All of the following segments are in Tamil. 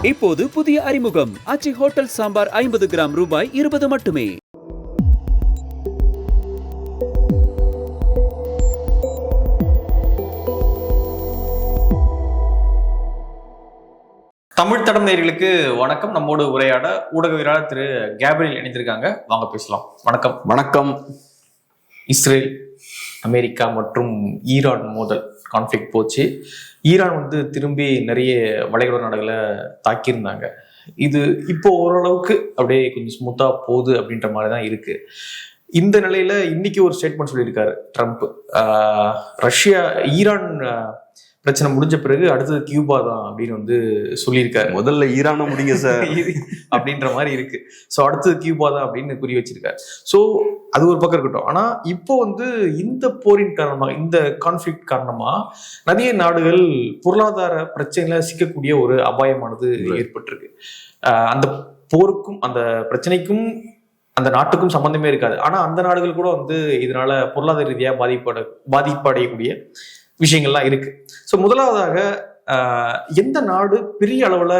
இப்போது புதிய அறிமுகம் ஆச்சி ஹோட்டல் சாம்பார் 50 கிராம் ரூபாய் 20 மட்டுமே. தமிழ் தடம் நேயர்களுக்கு வணக்கம். நம்மோடு உரையாட ஊடகவியலாளர் திரு கேப்ரியல் இணைந்திருக்காங்க. வாங்க பேசலாம். வணக்கம். வணக்கம். இஸ்ரேல், அமெரிக்கா மற்றும் ஈரான் மோதல் கான்ஃபிளிக்ட் போச்சு. ஈரான் திரும்பி நிறைய வளைகுடா நாடுகளை தாக்கியிருந்தாங்க. இது இப்போ ஓரளவுக்கு அப்படியே கொஞ்சம் ஸ்மூத்தா போகுது அப்படின்ற மாதிரி தான் இருக்கு. இந்த நிலையில இன்னைக்கு ஒரு ஸ்டேட்மெண்ட் சொல்லியிருக்காரு ட்ரம்ப். ரஷ்யா ஈரான் பிரச்சனை முடிஞ்ச பிறகு அடுத்தது கியூபா தான் அப்படின்னு சொல்லியிருக்காரு. முதல்ல ஈரான முடிங்க சார் அப்படின்ற மாதிரி இருக்கு. ஸோ அடுத்தது கியூபா தான் அப்படின்னு குறி வச்சிருக்காரு. ஸோ அது ஒரு பக்கம் இருக்கட்டும். ஆனா இப்போ இந்த போரின் காரணமா, இந்த கான்ஃபிளிக்ட் காரணமா நிறைய நாடுகள் பொருளாதார பிரச்சனையில சிக்கக்கூடிய ஒரு அபாயமானது ஏற்பட்டிருக்கு. அந்த போருக்கும் அந்த பிரச்சனைக்கும் அந்த நாட்டுக்கும் சம்பந்தமே இருக்காது. ஆனா அந்த நாடுகள் கூட இதனால பொருளாதார ரீதியா பாதிப்படையக்கூடிய விஷயங்கள்லாம் இருக்கு. ஸோ முதலாவதாக எந்த நாடு பெரிய அளவுல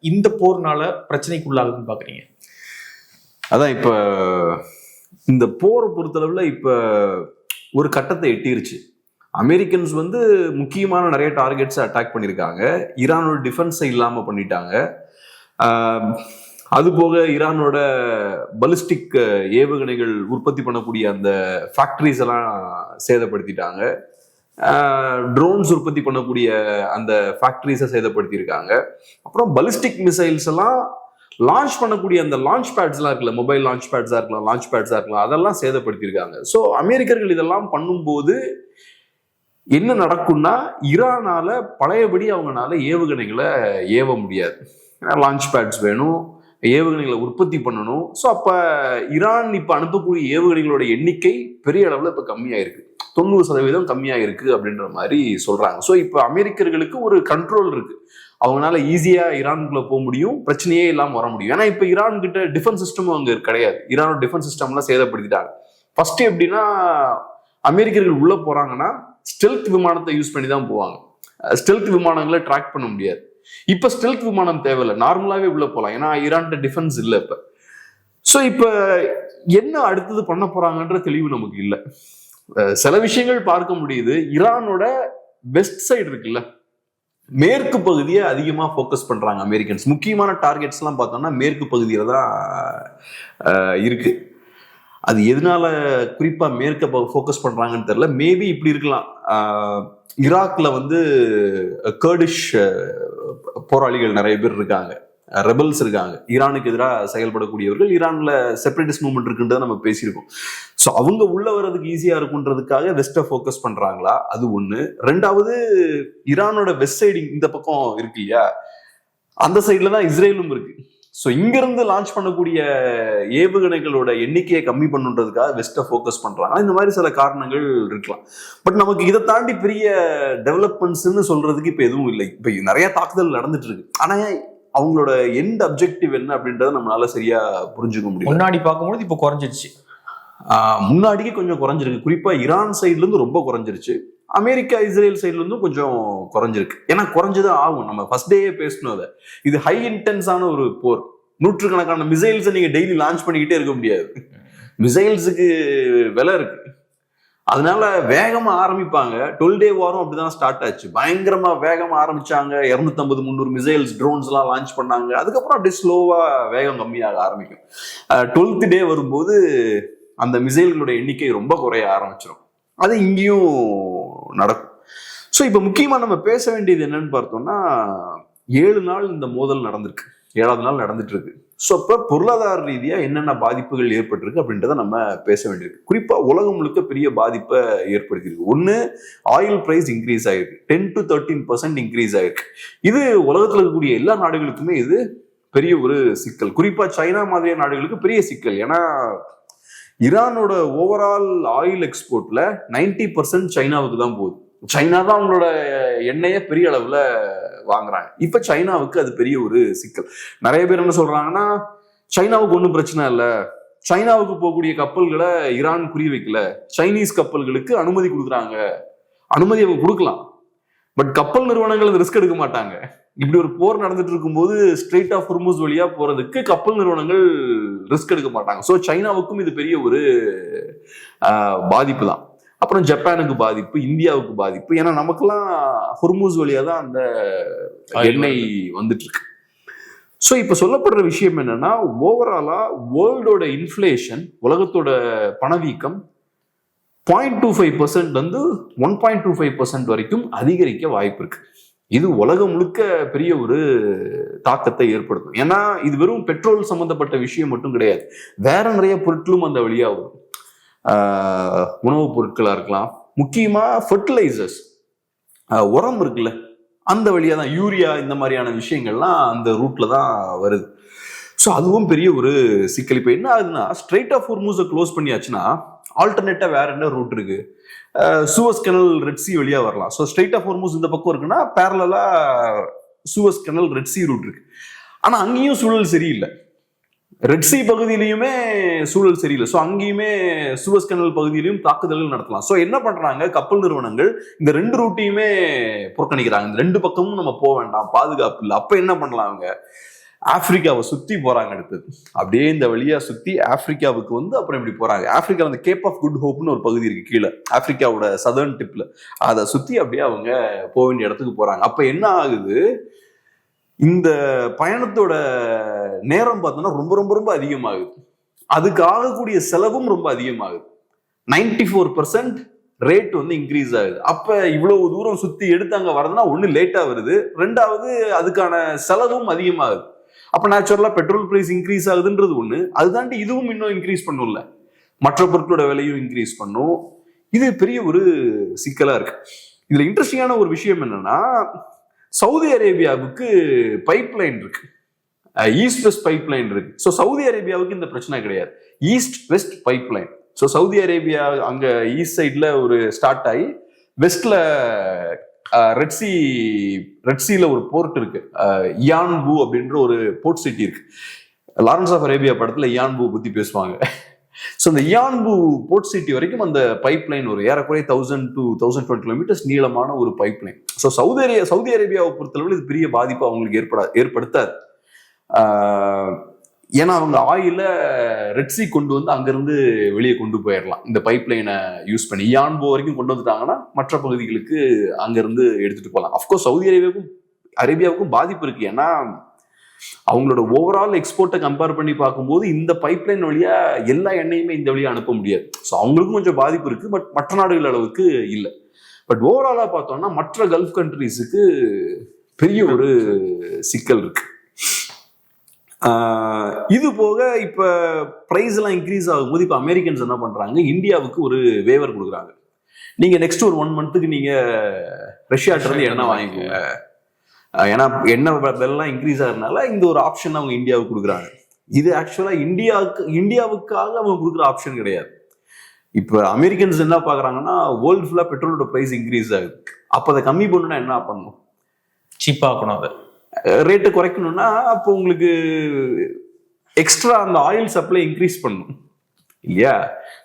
இந்த போர்னால பிரச்சனைக்குள்ளாகுதுன்னு பாக்குறீங்க? அதான் இப்ப இந்த போரை பொறுத்தளவுல இப்ப ஒரு கட்டத்தை எட்டிருச்சு. அமெரிக்கன்ஸ் முக்கியமான நிறைய டார்கெட்ஸ் அட்டாக் பண்ணியிருக்காங்க. ஈரானோட டிஃபென்ஸை இல்லாம பண்ணிட்டாங்க. அது போக ஈரானோட பலிஸ்டிக் ஏவுகணைகள் உற்பத்தி பண்ணக்கூடிய அந்த ஃபேக்டரிஸ் எல்லாம் சேதப்படுத்திட்டாங்க. ட்ரோன்ஸ் உற்பத்தி பண்ணக்கூடிய அந்த ஃபேக்டரிஸை சேதப்படுத்தியிருக்காங்க. அப்புறம் பலிஸ்டிக் மிசைல்ஸ் எல்லாம் லான்ச் பண்ணக்கூடிய அந்த லான்ச் பேட்ஸ்லாம் இருக்குல்ல, மொபைல் லான்ச் பேட்ஸா இருக்கலாம், அதெல்லாம் சேதப்படுத்தியிருக்காங்க. ஸோ அமெரிக்கர்கள் இதெல்லாம் பண்ணும்போது என்ன நடக்கும்னா, ஈரானால பழையபடி அவங்களால ஏவுகணைகளை ஏவ முடியாது. ஏன்னா லான்ச் பேட்ஸ் வேணும், ஏவுகணைகளை உற்பத்தி பண்ணணும். ஸோ அப்போ ஈரான் இப்போ அனுப்பக்கூடிய ஏவுகணைகளோட எண்ணிக்கை பெரிய அளவில் இப்போ கம்மியாயிருக்கு. 90% கம்மியாயிருக்கு அப்படின்ற மாதிரி சொல்றாங்க. ஸோ இப்போ அமெரிக்கர்களுக்கு ஒரு கண்ட்ரோல் இருக்கு. அவங்களால ஈஸியா ஈரானுக்குள்ள போக முடியும், பிரச்சனையே இல்லாமல் வர முடியும். ஏன்னா இப்போ ஈரான் கிட்ட டிஃபென்ஸ் சிஸ்டமும் அங்கே கிடையாது. ஈரானோட டிஃபென்ஸ் சிஸ்டம்லாம் சேதப்படுத்திட்டாங்க. ஃபர்ஸ்ட் எப்படின்னா, அமெரிக்கர்கள் உள்ள போறாங்கன்னா ஸ்டெல்த் விமானத்தை யூஸ் பண்ணி தான் போவாங்க. ஸ்டெல்த் விமானங்களை ட்ராக் பண்ண முடியாது. இப்ப ஸ்டெல்த் விமானம் தேவையில்லை, நார்மலாவே உள்ள போகலாம். ஏன்னா ஈரான்கிட்ட டிஃபென்ஸ் இல்லை இப்ப. ஸோ இப்ப என்ன அடுத்தது பண்ண போறாங்கன்ற தெளிவு நமக்கு இல்லை. சில விஷயங்கள் பார்க்க முடியுது. ஈரானோட வெஸ்ட் சைடு இருக்குல்ல, மேற்கு பகுதியை அதிகமா ஃபோக்கஸ் பண்றாங்க அமெரிக்கன்ஸ். முக்கியமான டார்கெட்ஸ் எல்லாம் பார்த்தோம்னா மேற்கு பகுதியில தான் இருக்கு. அது எதனால குறிப்பா மேற்க ஃபோக்கஸ் பண்றாங்கன்னு தெரியல. மேபி இப்படி இருக்கலாம். ஈராக்ல கர்டிஷ் போராளிகள் நிறைய பேர் இருக்காங்க, ரெபல்ஸ் இருக்காங்க, ஈரானுக்கு எதிராக செயல்படக்கூடியவர்கள். ஈரான்ல செப்பரேட்டிஸ்ட் மூவ்மெண்ட் இருக்குன்றதை நம்ம பேசியிருக்கோம். ஸோ அவங்க உள்ள வர்றதுக்கு ஈஸியா இருக்குன்றதுக்காக வெஸ்ட்டை ஃபோக்கஸ் பண்றாங்களா? அது ஒண்ணு. ரெண்டாவது, ஈரானோட வெஸ்ட் சைடு இந்த பக்கம் இருக்கு இல்லையா, அந்த சைட்ல தான் இஸ்ரேலும் இருக்கு. ஸோ இங்கிருந்து லான்ச் பண்ணக்கூடிய ஏவுகணைகளோட எண்ணிக்கையை கம்மி பண்ணுன்றதுக்காக வெஸ்ட்டை ஃபோக்கஸ் பண்றாங்க. இந்த மாதிரி சில காரணங்கள் இருக்கலாம். பட் நமக்கு இதை தாண்டி பெரிய டெவலப்மெண்ட்ஸ்ன்னு சொல்றதுக்கு இப்ப எதுவும் இல்லை. இப்ப நிறைய தாக்குதல் நடந்துட்டு இருக்கு. ஆனா அவங்களோட எண்ட் அப்ஜெக்டிவ் என்ன அப்படின்றத நம்மளால சரியா புரிஞ்சுக்க முடியும். முன்னாடி பார்க்கும்போது இப்போ குறைஞ்சிருச்சு. முன்னாடிக்கு கொஞ்சம் குறைஞ்சிருக்கு. குறிப்பா ஈரான் சைட்ல இருந்து ரொம்ப குறைஞ்சிருச்சு. அமெரிக்கா இஸ்ரேல் சைட்ல இருந்தும் கொஞ்சம் குறைஞ்சிருக்கு. ஏன்னா குறைஞ்சுதான் ஆகும். நம்ம ஃபர்ஸ்ட் டேயே பேசணும். அதை இது ஹை இன்டென்ஸான ஒரு போர். நூற்றுக்கணக்கான மிசைல்ஸை நீங்க டெய்லி லான்ச் பண்ணிக்கிட்டே இருக்க முடியாது. மிசைல்ஸுக்கு விலை இருக்கு. அதனால வேகமா ஆரம்பிப்பாங்க. 12 டே வாரம் அப்படிதான் ஸ்டார்ட் ஆச்சு. பயங்கரமா வேகமா ஆரம்பிச்சாங்க. 250-300 மிசைல்ஸ், ட்ரோன்ஸ் எல்லாம் லான்ச் பண்ணாங்க. அதுக்கப்புறம் அப்படியே ஸ்லோவா வேகம் கம்மியாக ஆரம்பிக்கும். 12th டே வரும்போது அந்த மிசைல்களோட எண்ணிக்கை ரொம்ப குறைய ஆரம்பிச்சிடும். அது இங்கேயும் நடக்கும். ஸோ இப்போ முக்கியமா நம்ம பேச வேண்டியது என்னன்னு பார்த்தோம்னா, 7 நாள் இந்த மோதல் நடந்திருக்கு, 7வது நாள் நடந்துட்டு இருக்கு. ஸோ அப்போ பொருளாதார ரீதியா என்னென்ன பாதிப்புகள் ஏற்பட்டிருக்கு அப்படின்றத நம்ம பேச வேண்டியிருக்கு. குறிப்பா உலகம் முழுக்க பெரிய பாதிப்பை ஏற்படுத்தியிருக்கு. ஒன்று, ஆயில் பிரைஸ் இன்க்ரீஸ் ஆயிருக்கு. 10 to 13% இன்க்ரீஸ் ஆயிருக்கு. இது உலகத்தில் இருக்கக்கூடிய எல்லா நாடுகளுக்குமே இது பெரிய ஒரு சிக்கல். குறிப்பா சைனா மாதிரியான நாடுகளுக்கு பெரிய சிக்கல். ஏன்னா ஈரானோட ஓவரால் ஆயில் எக்ஸ்போர்ட்ல 90% சைனாவுக்கு தான் போகுது. சைனா தான் அவங்களோட எண்ணெயை பெரிய அளவுல வாங்குறாங்க. இப்ப சைனாவுக்கு அது பெரிய ஒரு சிக்கல். நிறைய பேர் என்ன சொல்றாங்கன்னா, சைனாவுக்கு ஒன்றும் பிரச்சனை இல்லை, சைனாவுக்கு போகக்கூடிய கப்பல்களை ஈரான் குறி வைக்கல, சைனீஸ் கப்பல்களுக்கு அனுமதி கொடுக்குறாங்க. அனுமதி அவங்க கொடுக்கலாம். பட் கப்பல் நிறுவனங்கள் ரிஸ்க் எடுக்க மாட்டாங்க. இப்படி ஒரு போர் நடந்துட்டு இருக்கும்போது ஸ்ட்ரெயிட் ஆஃப் ஹொர்முஸ் வழியா போறதுக்கு கப்பல் நிறுவனங்கள் ரிஸ்க் எடுக்க மாட்டாங்க. ஸோ சைனாவுக்கும் இது பெரிய ஒரு பாதிப்பு தான். அப்புறம் ஜப்பானுக்கு பாதிப்பு, இந்தியாவுக்கு பாதிப்பு. ஏன்னா நமக்கெல்லாம் ஹொர்முஸ் வழியா தான் அந்த எண்ணெய் வந்துட்டு இருக்கு. ஸோ இப்ப சொல்லப்படுற விஷயம் என்னன்னா, ஓவராலா வேர்ல்டோட இன்ஃபிளேஷன், உலகத்தோட பணவீக்கம் 0.25% வந்து 1.25% வரைக்கும் அதிகரிக்க வாய்ப்பு இருக்கு. இது உலகம் முழுக்க பெரிய ஒரு தாக்கத்தை ஏற்படுத்தும். ஏன்னா இது வெறும் பெட்ரோல் சம்பந்தப்பட்ட விஷயம் மட்டும் கிடையாது, வேற நிறைய பொருட்களும் அந்த வழியா வரும். உணவுப் பொருட்களா இருக்கலாம், முக்கியமா ஃபெர்டிலைசர்ஸ், உரம் இருக்குல்ல, அந்த வழியா தான் யூரியா, இந்த மாதிரியான விஷயங்கள்லாம் அந்த ரூட்ல தான் வருது. ஸோ அதுவும் பெரிய ஒரு சிக்கல். இப்போ என்ன ஆகுதுன்னா, ஸ்ட்ரெயிட் ஆஃப் ஹொர்முஸை க்ளோஸ் பண்ணியாச்சுன்னா ஆல்டர்னேட்டா வேற என்ன ரூட் இருக்கு? சூவஸ் கனல், ரெட் சி வழியா வரலாம். ஸோ ஸ்ட்ரெயிட் ஆஃப் ஹொர்முஸ் இந்த பக்கம் இருக்குன்னா பேரலா சூவஸ் கனல், ரெட் சி ரூட் இருக்கு. ஆனா அங்கேயும் சூழல் சரியில்லை, ரெட் சி பகுதியிலையுமே சூழல் சரியில்லை. ஸோ அங்கேயுமே சூவஸ் கனல் பகுதியிலையும் தாக்குதல்கள் நடத்தலாம். ஸோ என்ன பண்றாங்க கப்பல் நிறுவனங்கள், இந்த ரெண்டு ரூட்டையுமே புறக்கணிக்கிறாங்க. இந்த ரெண்டு பக்கமும் நம்ம போக வேண்டாம், பாதுகாப்பு இல்லை. அப்ப என்ன பண்ணலாம், அவங்க ஆப்பிரிக்காவை சுத்தி போறாங்க. அடுத்தது அப்படியே இந்த வழியா சுத்தி ஆப்பிரிக்காவுக்கு வந்து அப்புறம் இப்படி போறாங்க. ஆப்பிரிக்கா அந்த கேப் ஆஃப் குட் ஹோப்னு ஒரு பகுதி இருக்கு கீழே, ஆப்பிரிக்காவோட சதர்ன் டிப்ல. அதை சுத்தி அப்படியே அவங்க போக வேண்டிய இடத்துக்கு போறாங்க. அப்ப என்ன ஆகுது, இந்த பயணத்தோட நேரம் பார்த்தோம்னா ரொம்ப ரொம்ப ரொம்ப அதிகமாகுது. அதுக்கு ஆகக்கூடிய செலவும் ரொம்ப அதிகமாகுது. 94% ரேட் வந்து இன்க்ரீஸ் ஆகுது. அப்ப இவ்வளவு தூரம் சுத்தி எடுத்து அங்க வரதுன்னா ஒண்ணு லேட்டா வருது, ரெண்டாவது அதுக்கான செலவும் அதிகமாகுது. அப்ப நேச்சுரலா பெட்ரோல் பிரைஸ் இன்க்ரீஸ் ஆகுதுன்றது ஒண்ணு, அது தாண்டி இதுவும் இன்னும் இன்க்ரீஸ் பண்ணும்ல, மற்ற பொருட்களோட விலையும் இன்க்ரீஸ் பண்ணும். இது பெரிய ஒரு சிக்கலா இருக்கு. இதுல இன்ட்ரெஸ்டிங்கான ஒரு விஷயம் என்னன்னா, சவுதி அரேபியாவுக்கு பைப் லைன் இருக்கு, ஈஸ்ட் வெஸ்ட் பைப் லைன் இருக்கு. ஸோ சவுதி அரேபியாவுக்கு இந்த பிரச்சனை கிடையாது, east west pipeline. So Saudi Arabia அங்க ஈஸ்ட் சைட்ல ஒரு ஸ்டார்ட் ஆகி வெஸ்ட்ல ரெட்சில ஒரு போர்ட் இருக்கு, இயான்பூ அப்படின்ற ஒரு போர்ட் சிட்டி இருக்கு. லாரன்ஸ் ஆஃப் அரேபியா படத்துல இயான்பூ பத்தி பேசுவாங்க. ஸோ இந்த இயான்பூ போர்ட் சிட்டி வரைக்கும் அந்த பைப் லைன் ஒரு ஏறக்குறைய 1000 to 1020 கிலோமீட்டர்ஸ் நீளமான ஒரு பைப் லைன். ஸோ சவுதி அரேபியாவை பொறுத்தளவில் இது பெரிய பாதிப்பு அவங்களுக்கு ஏற்படுத்தாது. ஏன்னா அவங்க ஆயில ரெட்சி கொண்டு வந்து அங்கிருந்து வெளியே கொண்டு போயிடலாம் இந்த பைப் லைனை யூஸ் பண்ணி. இயான்போ வரைக்கும் கொண்டு வந்துட்டாங்கன்னா மற்ற பகுதிகளுக்கு அங்கிருந்து எடுத்துட்டு போகலாம். அஃப்கோர்ஸ் சவுதி அரேபியாவுக்கும் பாதிப்பு இருக்கு. ஏன்னா அவங்களோட ஓவரால் எக்ஸ்போர்ட்டை கம்பேர் பண்ணி பார்க்கும்போது இந்த பைப் லைன் வழியா எல்லா எண்ணெயுமே இந்த வழியா அனுப்ப முடியாது. ஸோ அவங்களுக்கும் கொஞ்சம் பாதிப்பு இருக்கு, பட் மற்ற நாடுகள் அளவுக்கு இல்லை. பட் ஓவராலா பார்த்தோம்னா மற்ற கல்ஃப் கண்ட்ரீஸுக்கு பெரிய ஒரு சிக்கல் இருக்கு. இது போக இப்ப பிரைஸ் எல்லாம் இன்க்ரீஸ் ஆகும்போது இப்ப அமெரிக்கன்ஸ் என்ன பண்றாங்க, இந்தியாவுக்கு ஒரு வேவர் கொடுக்குறாங்க. நீங்க நெக்ஸ்ட் ஒரு 1 மந்த்துக்கு நீங்க ரஷ்யாட்ட இருந்து எண்ணெய் வாங்கிக்கோங்க. ஏன்னா எண்ணெய் விலைலாம் இன்க்ரீஸ் ஆகுறதுனால இந்த ஒரு ஆப்ஷன் அவங்க இந்தியாவுக்கு கொடுக்குறாங்க. இது ஆக்சுவலா இந்தியாவுக்காக அவங்க கொடுக்குற ஆப்ஷன் கிடையாது. இப்ப அமெரிக்கன்ஸ் என்ன பாக்குறாங்கன்னா, வேர்ல்டு ஃபுல்லா பெட்ரோலோட பிரைஸ் இன்க்ரீஸ் ஆகுது, அப்ப அதை கம்மி பண்ணணும்னா என்ன பண்ணணும், சீப்பா ஆக்கணும், அதை ரேட்டை குறைக்கணும்னா அப்போ உங்களுக்கு எக்ஸ்ட்ரா அந்த ஆயில் சப்ளை இன்க்ரீஸ் பண்ணும் இல்லையா?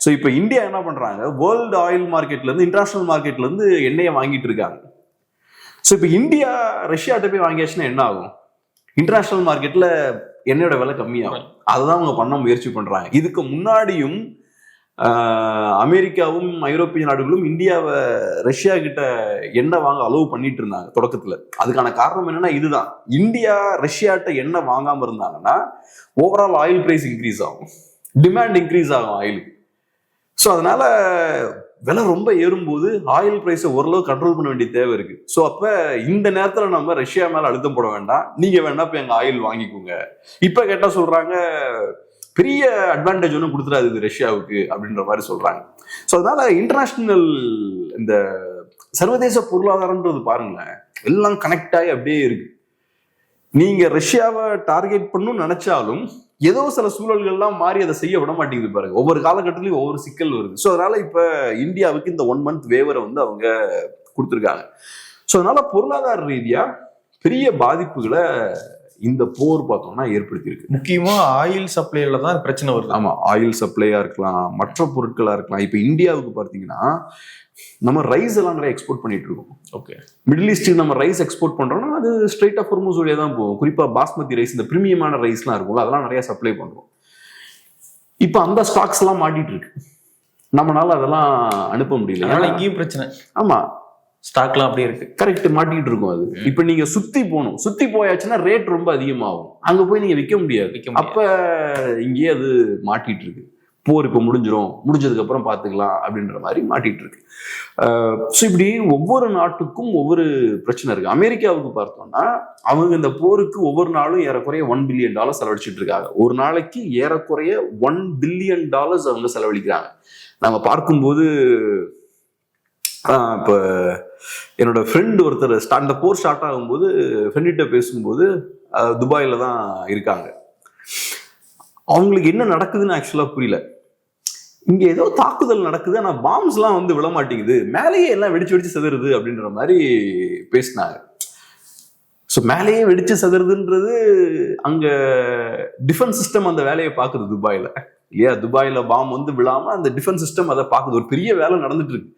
ஸோ இப்போ இந்தியா என்ன பண்றாங்க, வேர்ல்டு ஆயில் மார்க்கெட்ல இருந்து, இன்டர்நேஷனல் மார்க்கெட்ல இருந்து எண்ணெயை வாங்கிட்டு இருக்காங்க. ஸோ இப்போ இந்தியா ரஷ்யாட்ட போய் வாங்கியாச்சுன்னா என்ன ஆகும், இன்டர்நேஷனல் மார்க்கெட்ல எண்ணெயோட விலை கம்மியாகும். அதுதான் அவங்க பண்ண முயற்சி பண்றாங்க. இதுக்கு முன்னாடியும் அமெரிக்காவும் ஐரோப்பிய நாடுகளும் இந்தியாவை ரஷ்யா கிட்ட எண்ணெய் வாங்க அலோவ் பண்ணிட்டு இருந்தாங்க தொடக்கத்துல. அதுக்கான காரணம் என்னன்னா இதுதான், இந்தியா ரஷ்யாட்ட எண்ணெய் வாங்காம இருந்தாங்கன்னா ஓவரால் ஆயில் பிரைஸ் இன்க்ரீஸ் ஆகும், டிமாண்ட் இன்க்ரீஸ் ஆகும் ஆயிலுக்கு. ஸோ அதனால விலை ரொம்ப ஏறும்போது ஆயில் பிரைஸை ஓரளவு கண்ட்ரோல் பண்ண வேண்டிய தேவை இருக்கு. ஸோ அப்ப இந்த நேரத்துல நம்ம ரஷ்யா மேல அழுத்தம் போட வேண்டாம், நீங்க வேணா போய் எங்க ஆயில் வாங்கிக்கோங்க. இப்ப கேட்டா சொல்றாங்க பெரிய அட்வான்டேஜ் ஒன்றும் கொடுத்துடாது இது ரஷ்யாவுக்கு அப்படின்ற மாதிரி சொல்றாங்க. ஸோ அதனால இன்டர்நேஷனல் இந்த சர்வதேச பொருளாதாரம்ன்றது பாருங்களேன், எல்லாம் கனெக்ட் ஆகி அப்படியே இருக்கு. நீங்க ரஷ்யாவை டார்கெட் பண்ணணும்னு நினைச்சாலும் ஏதோ சில சூழல்கள்லாம் மாறி அதை செய்ய விட மாட்டேங்குது பாருங்க. ஒவ்வொரு காலகட்டத்திலையும் ஒவ்வொரு சிக்கல் வருது. ஸோ அதனால இப்ப இந்தியாவுக்கு இந்த 1 மந்த் வேவரை வந்து அவங்க கொடுத்துருக்காங்க. ஸோ அதனால பொருளாதார ரீதியா பெரிய பாதிப்புகளை இந்த போர் பார்த்தோம்னா ஏற்படுத்தியிருக்கு. முக்கியமா ஆயில் சப்ளைல தான் பிரச்சனை வருது. ஆமா, ஆயில் சப்ளையா இருக்கலாம், மற்ற பொருட்களா இருக்கலாம். இப்ப இந்தியாவுக்கு பார்த்தீங்கன்னா நம்ம ரைஸ் எல்லாம் நிறைய எக்ஸ்போர்ட் பண்ணிட்டு இருக்கோம். ஓகே, மிடில் ஈஸ்ட்டுக்கு நம்ம ரைஸ் எக்ஸ்போர்ட் பண்றோம்னா அது ஸ்ட்ரெயிட் ஆஃப் ஹொர்முஸ் வழியா தான் போகும். குறிப்பா பாஸ்மதி ரைஸ், இந்த பிரீமியமான ரைஸ்லாம் இருக்கும்ல, அதெல்லாம் நிறைய சப்ளை பண்றோம். இப்ப அந்த ஸ்டாக்ஸ் எல்லாம் மாட்டிட்டு இருக்கு, நம்மளால அதெல்லாம் அனுப்ப முடியல. அதனால இங்கேயும் பிரச்சனை. ஆமா, ஸ்டாக்லாம் அப்படியே இருக்கு. கரெக்ட், மாட்டிட்டு இருக்கும். அது இப்ப நீங்க சுத்தி போகணும், சுத்தி போயாச்சுன்னா ரேட் ரொம்ப அதிகமாகும், அங்க போய் நீங்க விற்க முடியாது. அப்ப இங்கேயே அது மாட்டிட்டு இருக்கு. போர் இப்ப முடிஞ்சதுக்கு அப்புறம் பாத்துக்கலாம் அப்படின்ற மாதிரி மாட்டிட்டு இருக்கு. ஸோ இப்படி ஒவ்வொரு நாட்டுக்கும் ஒவ்வொரு பிரச்சனை இருக்கு. அமெரிக்காவுக்கு பார்த்தோம்னா அவங்க இந்த போருக்கு ஒவ்வொரு நாளும் ஏறக்குறைய $1 பில்லியன் செலவழிச்சிட்டு இருக்காங்க. ஒரு நாளைக்கு ஏறக்குறைய $1 பில்லியன் அவங்க செலவழிக்கிறாங்க. நாங்க பார்க்கும்போது இப்ப என்னோட ஃப்ரெண்ட் ஒருத்தர் அந்த போர் ஸ்டார்ட் ஆகும்போது ஃப்ரெண்ட்கிட்ட பேசும்போது துபாயில தான் இருக்காங்க. அவங்களுக்கு என்ன நடக்குதுன்னு ஆக்சுவலா புரியல. இங்க ஏதோ தாக்குதல் நடக்குது, ஆனா பாம்ஸ் எல்லாம் வந்து விழ மாட்டேங்குது, மேலேயே எல்லாம் வெடிச்சு சிதறுது அப்படின்ற மாதிரி பேசினாங்க. ஸோ மேலேயே வெடிச்சு சிதறுதுன்றது அங்க டிஃபென்ஸ் சிஸ்டம் அந்த வேலையை பாக்குது துபாயில. இல்லையா, துபாயில பாம் வந்து விழாம அந்த டிஃபென்ஸ் சிஸ்டம் அதை பாக்குது. ஒரு பெரிய வேலை நடந்துட்டு இருக்கு.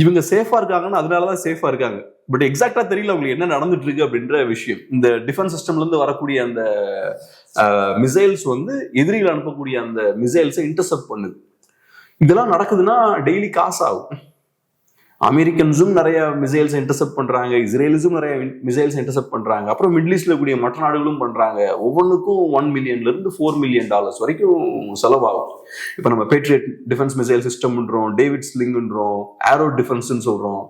இவங்க சேஃபா இருக்காங்கன்னா அதனாலதான் சேஃபா இருக்காங்க. பட் எக்ஸாக்டா தெரியல அவங்களுக்கு என்ன நடந்துட்டு இருக்கு அப்படின்ற விஷயம். இந்த டிஃபென்ஸ் சிஸ்டம்ல இருந்து வரக்கூடிய அந்த மிசைல்ஸ் வந்து எதிரிகள் அனுப்பக்கூடிய அந்த மிசைல்ஸை இன்டர்செப்ட் பண்ணுது. இதெல்லாம் நடக்குதுன்னா டெய்லி காசு ஆகும். அமெரிக்கன்ஸும் நிறைய மிசைல்ஸ் இன்டர்செப்ட் பண்றாங்க, இஸ்ரேலிஸும் நிறைய மிசைல்ஸ் இன்டர்செப்ட் பண்றாங்க, அப்புறம் மிடில் ஈஸ்ட்ல கூடிய மற்ற நாடுகளும் பண்றாங்க. ஒவ்வொன்றுக்கும் $1 மில்லியன்ல இருந்து $4 மில்லியன் வரைக்கும் செலவாகும். இப்ப நம்ம பேட்ரியட் டிஃபென்ஸ் மிசைல் சிஸ்டம்ன்றோம், டேவிட் ஸ்லிங்ன்றோம், ஏரோ டிஃபென்ஸ்ன்னு சொல்றோம்.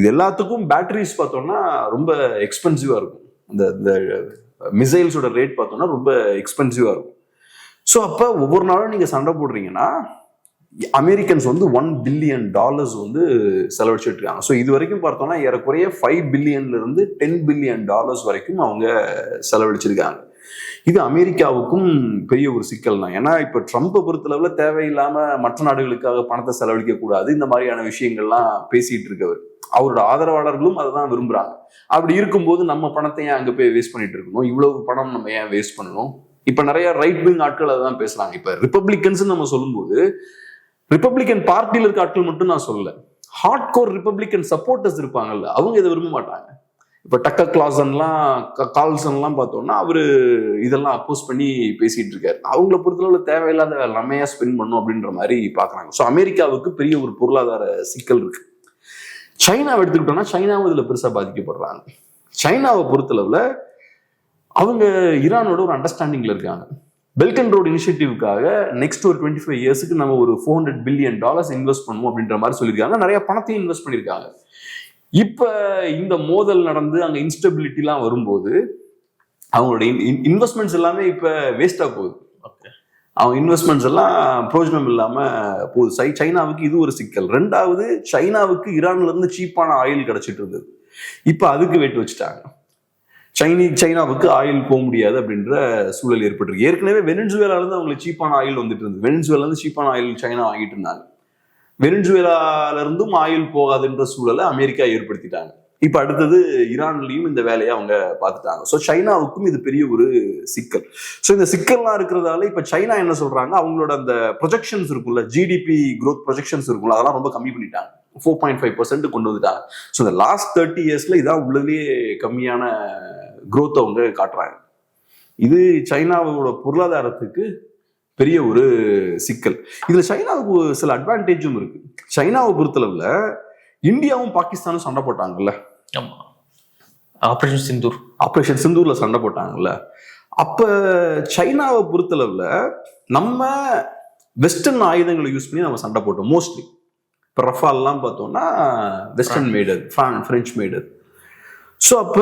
இது எல்லாத்துக்கும் பேட்டரிஸ் பார்த்தோம்னா ரொம்ப எக்ஸ்பென்சிவா இருக்கும். இந்த மிசைல்ஸோட ரேட் பார்த்தோம்னா ரொம்ப எக்ஸ்பென்சிவா இருக்கும். ஸோ அப்ப ஒவ்வொரு நாளும் நீங்க சண்டை போடுறீங்கன்னா அமெரிக்கன்ஸ் வந்து $1 பில்லியன் வந்து செலவழிச்சிட்டு இருக்காங்க. ஸோ இது வரைக்கும் பார்த்தோம்னா ஏறக்குறைய $5 பில்லியன்ல இருந்து $10 பில்லியன் வரைக்கும் அவங்க செலவழிச்சிருக்காங்க. இது அமெரிக்காவுக்கும் பெரிய ஒரு சிக்கல் தான். ஏன்னா இப்ப ட்ரம்ப்பை பொறுத்தளவுல தேவையில்லாம மற்ற நாடுகளுக்காக பணத்தை செலவழிக்க கூடாது, இந்த மாதிரியான விஷயங்கள்லாம் பேசிட்டு இருக்கவர். அவரோட ஆதரவாளர்களும் அதை தான் விரும்புறாங்க. அப்படி இருக்கும்போது நம்ம பணத்தை ஏன் அங்க போய் வேஸ்ட் பண்ணிட்டு இருக்கணும், இவ்வளவு பணம் நம்ம ஏன் வேஸ்ட் பண்ணணும்? இப்ப நிறைய ரைட் விங் ஆட்கள் அதை தான் பேசுறாங்க. இப்ப ரிப்பப்ளிகன்ஸ் நம்ம சொல்லும்போது ரிப்பப்ளிகன் பார்ட்டியில இருக்க ஆட்கள் மட்டும் நான் சொல்லல, ஹார்ட் கோர் ரிப்பப்ளிகன் சப்போர்ட்டர்ஸ் இருப்பாங்கல்ல, அவங்க இதை விரும்ப மாட்டாங்க. இப்ப டக்கர் கால்சன்லாம் பார்த்தோம்னா அவரு இதெல்லாம் அப்போஸ் பண்ணி பேசிட்டு இருக்காரு. அவங்கள பொறுத்தளவுல தேவையில்லாத வேலை நம்ம ஏன் ஸ்பெண்ட் பண்ணும் அப்படின்ற மாதிரி பாக்குறாங்க. ஸோ அமெரிக்காவுக்கு பெரிய ஒரு பொருளாதார சிக்கல் இருக்கு. சைனாவை எடுத்துக்கிட்டோம்னா சைனாவும் இதுல பெருசா பாதிக்கப்படுறாங்க. சைனாவை பொறுத்தளவுல அவங்க ஈரானோட ஒரு அண்டர்ஸ்டாண்டிங்ல இருக்காங்க. பெல்ட் அண்ட் ரோட் இனிஷியேட்டிவ்காக நெக்ஸ்ட் ஒரு 25 இயர்ஸ்க்கு நம்ம ஒரு $400 பில்லியன் இன்வெஸ்ட் பண்ணுவோம் அப்படின்ற மாதிரி சொல்லியிருக்காங்க. நிறைய பணத்தையும் இன்வெஸ்ட் பண்ணியிருக்காங்க. இப்ப இந்த மோதல் நடந்து அங்க இன்ஸ்டபிலிட்டிலாம் வரும்போது அவங்களோட இன்வெஸ்ட்மெண்ட்ஸ் எல்லாமே இப்ப வேஸ்டா போகுது. அவங்க இன்வெஸ்ட்மெண்ட்ஸ் எல்லாம் பிரயோஜனம் இல்லாம போகுது. சைனாவுக்கு இது ஒரு சிக்கல். ரெண்டாவது, சைனாவுக்கு ஈரான்ல இருந்து சீப்பான ஆயில் கிடைச்சிட்டு இருந்தது, இப்ப அதுக்கு வெயிட் வச்சுட்டாங்க. சைனாவுக்கு ஆயில் போக முடியாது அப்படின்ற சூழல் ஏற்பட்டிருக்கு. ஏற்கனவே வெனிசுவேலால இருந்து அவங்களுக்கு சீப்பான ஆயில் வந்துட்டு இருந்தது. வெனிசுவேலால இருந்து சீப்பான ஆயில் சைனா வாங்கிட்டு இருந்தாங்க. வெனிசுவேலால இருந்தும் ஆயில் போகாதுன்ற சூழலை அமெரிக்கா ஏற்படுத்திட்டாங்க. இப்ப அடுத்தது ஈரான்லயும் இந்த வேலையை அவங்க பார்த்துட்டாங்க. ஸோ சைனாவுக்கும் இது பெரிய ஒரு சிக்கல். ஸோ இந்த சிக்கல்லாம் இருக்கிறதால இப்ப சைனா என்ன சொல்றாங்க, அவங்களோட அந்த ப்ரொஜெக்ஷன்ஸ் இருக்குல்ல, ஜிடிபி growth ப்ரொஜெக்ஷன்ஸ் இருக்குல்ல, அதெல்லாம் ரொம்ப கம்மி பண்ணிட்டாங்க. 4.5% கொண்டு வந்துட்டாங்க. ஸோ இந்த லாஸ்ட் 30 இயர்ஸ்ல இதான் உள்ளதுலேயே கம்மியான growth அவங்க காட்டுறாங்க. இது சைனாவோட பொருளாதாரத்துக்கு பெரிய ஒரு சிக்கல். இதுல சைனாவுக்கு சில அட்வான்டேஜும் இருக்கு. சைனாவை பொறுத்தளவுல இந்தியாவும் பாகிஸ்தானும் சண்டை போட்டாங்கல்ல, ஆபரேஷன் சிந்தூர்ல சண்டை போட்டாங்கல்ல, அப்ப சைனாவை பொறுத்தளவுல நம்ம வெஸ்டர்ன் ஆயுதங்களை யூஸ் பண்ணி நம்ம சண்டை போட்டோம் மோஸ்ட்லி. இப்போ ரஃபால்லாம் பார்த்தோம்னா வெஸ்டர்ன் மேடு, பிரெஞ்சு மேடு. ஸோ அப்ப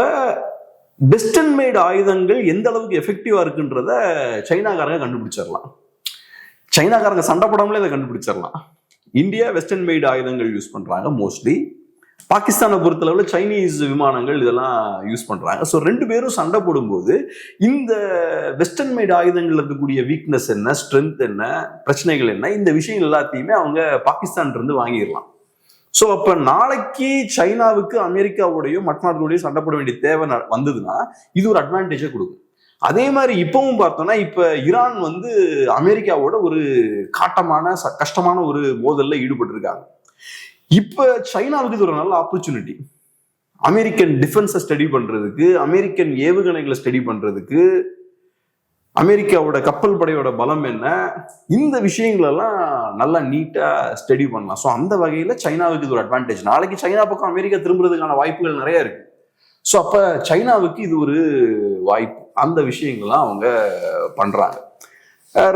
வெஸ்டர்ன் மேட் ஆயுதங்கள் எந்த அளவுக்கு எஃபெக்டிவா இருக்குன்றத சைனாக்காரங்க கண்டுபிடிச்சிடலாம். சைனாக்காரங்க சண்டை போடாமலே இதை கண்டுபிடிச்சிடலாம். இந்தியா வெஸ்டர்ன் மேட் ஆயுதங்கள் யூஸ் பண்றாங்க மோஸ்ட்லி. பாகிஸ்தானை பொறுத்தளவுல சைனீஸ் விமானங்கள் இதெல்லாம் யூஸ் பண்றாங்க. ஸோ ரெண்டு பேரும் சண்டை போடும்போது இந்த வெஸ்டர்ன் மேட் ஆயுதங்கள் இருக்கக்கூடிய வீக்னஸ் என்ன, ஸ்ட்ரென்த் என்ன, பிரச்சனைகள் என்ன, இந்த விஷயம் எல்லாத்தையுமே அவங்க பாகிஸ்தான் இருந்து வாங்கிடலாம். ஸோ அப்ப நாளைக்கு சைனாவுக்கு அமெரிக்காவோடையும் மற்ற நாடுகளோடையும் சண்டை போட வேண்டிய தேவை வந்ததுன்னா இது ஒரு அட்வான்டேஜை கொடுக்கும். அதே மாதிரி இப்பவும் பார்த்தோம்னா இப்ப ஈரான் வந்து அமெரிக்காவோட ஒரு கஷ்டமான ஒரு மோதல்ல ஈடுபட்டு இருக்காங்க. இப்ப சைனாவுக்கு இது ஒரு நல்ல ஆப்பர்ச்சுனிட்டி. அமெரிக்கன் டிஃபென்ஸை ஸ்டடி பண்றதுக்கு, அமெரிக்கன் ஏவுகணைகளை ஸ்டடி பண்றதுக்கு, அமெரிக்காவோட கப்பல் படையோட பலம் என்ன, இந்த விஷயங்களெல்லாம் நல்லா நீட்டா ஸ்டடி பண்ணலாம். ஸோ அந்த வகையில சைனாவுக்கு இது ஒரு அட்வான்டேஜ். நாளைக்கு சைனா பக்கம் அமெரிக்கா திரும்புறதுக்கான வாய்ப்புகள் நிறைய இருக்கு. ஸோ அப்ப சைனாவுக்கு இது ஒரு வாய்ப்பு. அந்த விஷயங்கள்லாம் அவங்க பண்றாங்க.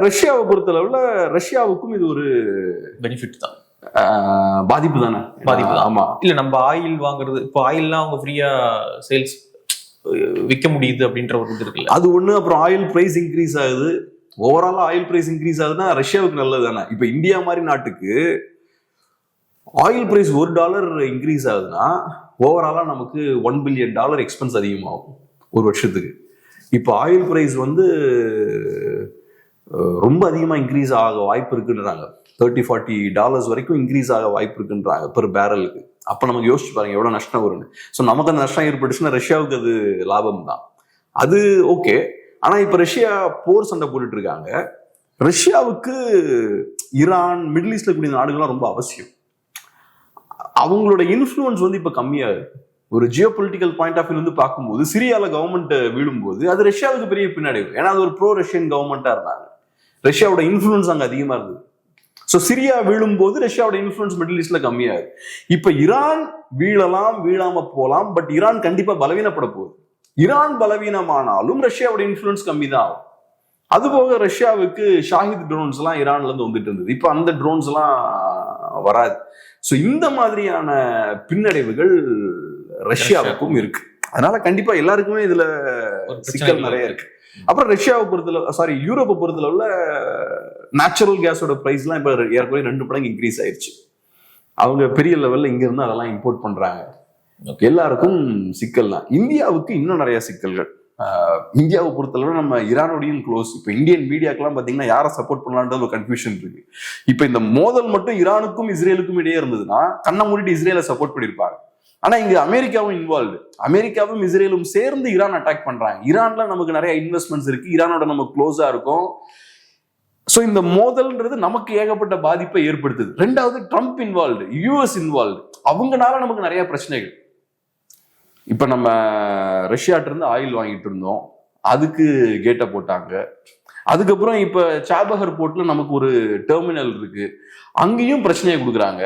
ரஷ்யாவை பொறுத்தளவுல ரஷ்யாவுக்கும் இது ஒரு பெனிஃபிட் தான், பாதிப்பு தானே. பாதிப்பு தான். ஆமா, இல்ல நம்ம ஆயில் வாங்குறது, இப்போ ஆயில்லாம் அவங்க ஃப்ரீயா சேல்ஸ் விற்க முடியுது அப்படின்ற ஒரு இது இருக்குல்ல, அது ஒண்ணு. அப்புறம் ஆயில் பிரைஸ் இன்க்ரீஸ் ஆகுது. ஓவராலா ஆயில் பிரைஸ் இன்க்ரீஸ் ஆகுதுன்னா ரஷ்யாவுக்கு நல்லது தானே. இப்ப இந்தியா மாதிரி நாட்டுக்கு ஆயில் பிரைஸ் $1 இன்க்ரீஸ் ஆகுதுன்னா ஓவராலா நமக்கு $1 பில்லியன் எக்ஸ்பென்ஸ் அதிகமாகும் ஒரு வருஷத்துக்கு. இப்போ ஆயில் பிரைஸ் வந்து ரொம்ப அதிகமா இன்க்ரீஸ் ஆக வாய்ப்பு இருக்குன்றாங்க. $30-40 வரைக்கும் இன்க்ரீஸ் ஆக வாய்ப்பு இருக்குன்றாங்க பெர் பேரலுக்கு. அப்ப நமக்கு யோசிச்சு பாருங்க எவ்வளவு நஷ்டம் வரும்னு. ஸோ நமக்கு அந்த நஷ்டம் ஏற்பட்டுச்சுன்னா ரஷ்யாவுக்கு அது லாபம் தான். அது ஓகே. ஆனா இப்ப ரஷ்யா போர் சண்டை போட்டுட்டு இருக்காங்க. ரஷ்யாவுக்கு ஈரான், மிடில் ஈஸ்ட்ல கூடிய நாடுகள்லாம் ரொம்ப அவசியம். அவங்களோட இன்ஃப்ளூயன்ஸ் வந்து இப்ப கம்மியாகுது. ஒரு geopolitical point of view வந்து பார்க்கும்போது சிரியால கவர்மெண்ட் வீழும்போது அது ரஷ்யாவுக்கு பெரிய பின்னடைவு. ஏன்னா அது ஒரு ப்ரோ ரஷ்யன் கவர்மெண்டா இருந்தாங்க. ரஷ்யாவோட இன்ஃப்ளூயன்ஸ் அங்க அதிகமா இருந்தது. ஸோ சிரியா வீழும் போது ரஷ்யாவோட இன்ஃப்ளூயன்ஸ் மிடில் ஈஸ்ட்ல கம்மியாகுது. இப்ப ஈரான் வீழலாம், வீழாம போலாம். பட் ஈரான் கண்டிப்பா பலவீனப்பட போகுது. ஈரான் பலவீனமானாலும் ரஷ்யாவோட இன்ஃப்ளூயன்ஸ் கம்மி தான் ஆகும். அதுபோக ரஷ்யாவுக்கு ஷாஹித் ட்ரோன்ஸ் எல்லாம் ஈரான்ல இருந்து வந்துட்டு இருந்தது. இப்ப அந்த ட்ரோன்ஸ் எல்லாம் வராது. ஸோ இந்த மாதிரியான பின்னடைவுகள் ரஷ்யாவுக்கும் இருக்கு. அதனால கண்டிப்பா எல்லாருக்குமே இதுல சிக்கல் நிறைய இருக்கு. அப்புறம் ரஷ்யாவை பொறுத்தளவு, யூரோப்பை பொறுத்தளவுல நேச்சுரல் கேஸோட பிரைஸ் எல்லாம் இப்ப ஏற்கனவே 2 மடங்கு இன்க்ரீஸ் ஆயிடுச்சு. அவங்க பெரிய லெவல்ல இங்க இருந்து அதெல்லாம் இம்போர்ட் பண்றாங்க. எல்லாருக்கும் சிக்கல் தான். இந்தியாவுக்கு இன்னும் நிறைய சிக்கல்கள். இந்தியாவை பொறுத்தளவு நம்ம ஈரானோடையும் க்ளோஸ். இப்ப இந்தியன் மீடியாக்கெல்லாம் பாத்தீங்கன்னா யாரை சப்போர்ட் பண்ணலான்றது ஒரு கன்ஃபியூஷன் இருக்கு. இப்ப இந்த மோதல் மட்டும் ஈரானுக்கும் இஸ்ரேலுக்கும் இடையே இருந்ததுன்னா கண்ணை மூடிட்டு இஸ்ரேலை சப்போர்ட் பண்ணிருப்பாங்க. ஆனா இங்க அமெரிக்காவும் இன்வால்வ்டு. அமெரிக்காவும் இஸ்ரேலும் சேர்ந்து ஈரான் அட்டாக் பண்றாங்க. ஈரான்ல நமக்கு நிறைய இன்வெஸ்ட்மெண்ட்ஸ் இருக்கு. ஈரானோட நம்ம க்ளோஸா இருக்கும். சோ இந்த மோதல்ன்றது நமக்கு ஏகப்பட்ட பாதிப்பை ஏற்படுத்துது. ரெண்டாவது ட்ரம்ப் இன்வால்வ்டு, யூஎஸ் இன்வால்வ்டு. அவங்கனால நமக்கு நிறைய பிரச்சனைகள். இப்ப நம்ம ரஷ்யாட்ட இருந்து ஆயில் வாங்கிட்டு இருந்தோம், அதுக்கு கேட்டை போட்டாங்க. அதுக்கப்புறம் இப்ப சாபஹர் போர்ட்ல நமக்கு ஒரு டெர்மினல் இருக்கு, அங்கேயும் பிரச்சனையை கொடுக்குறாங்க.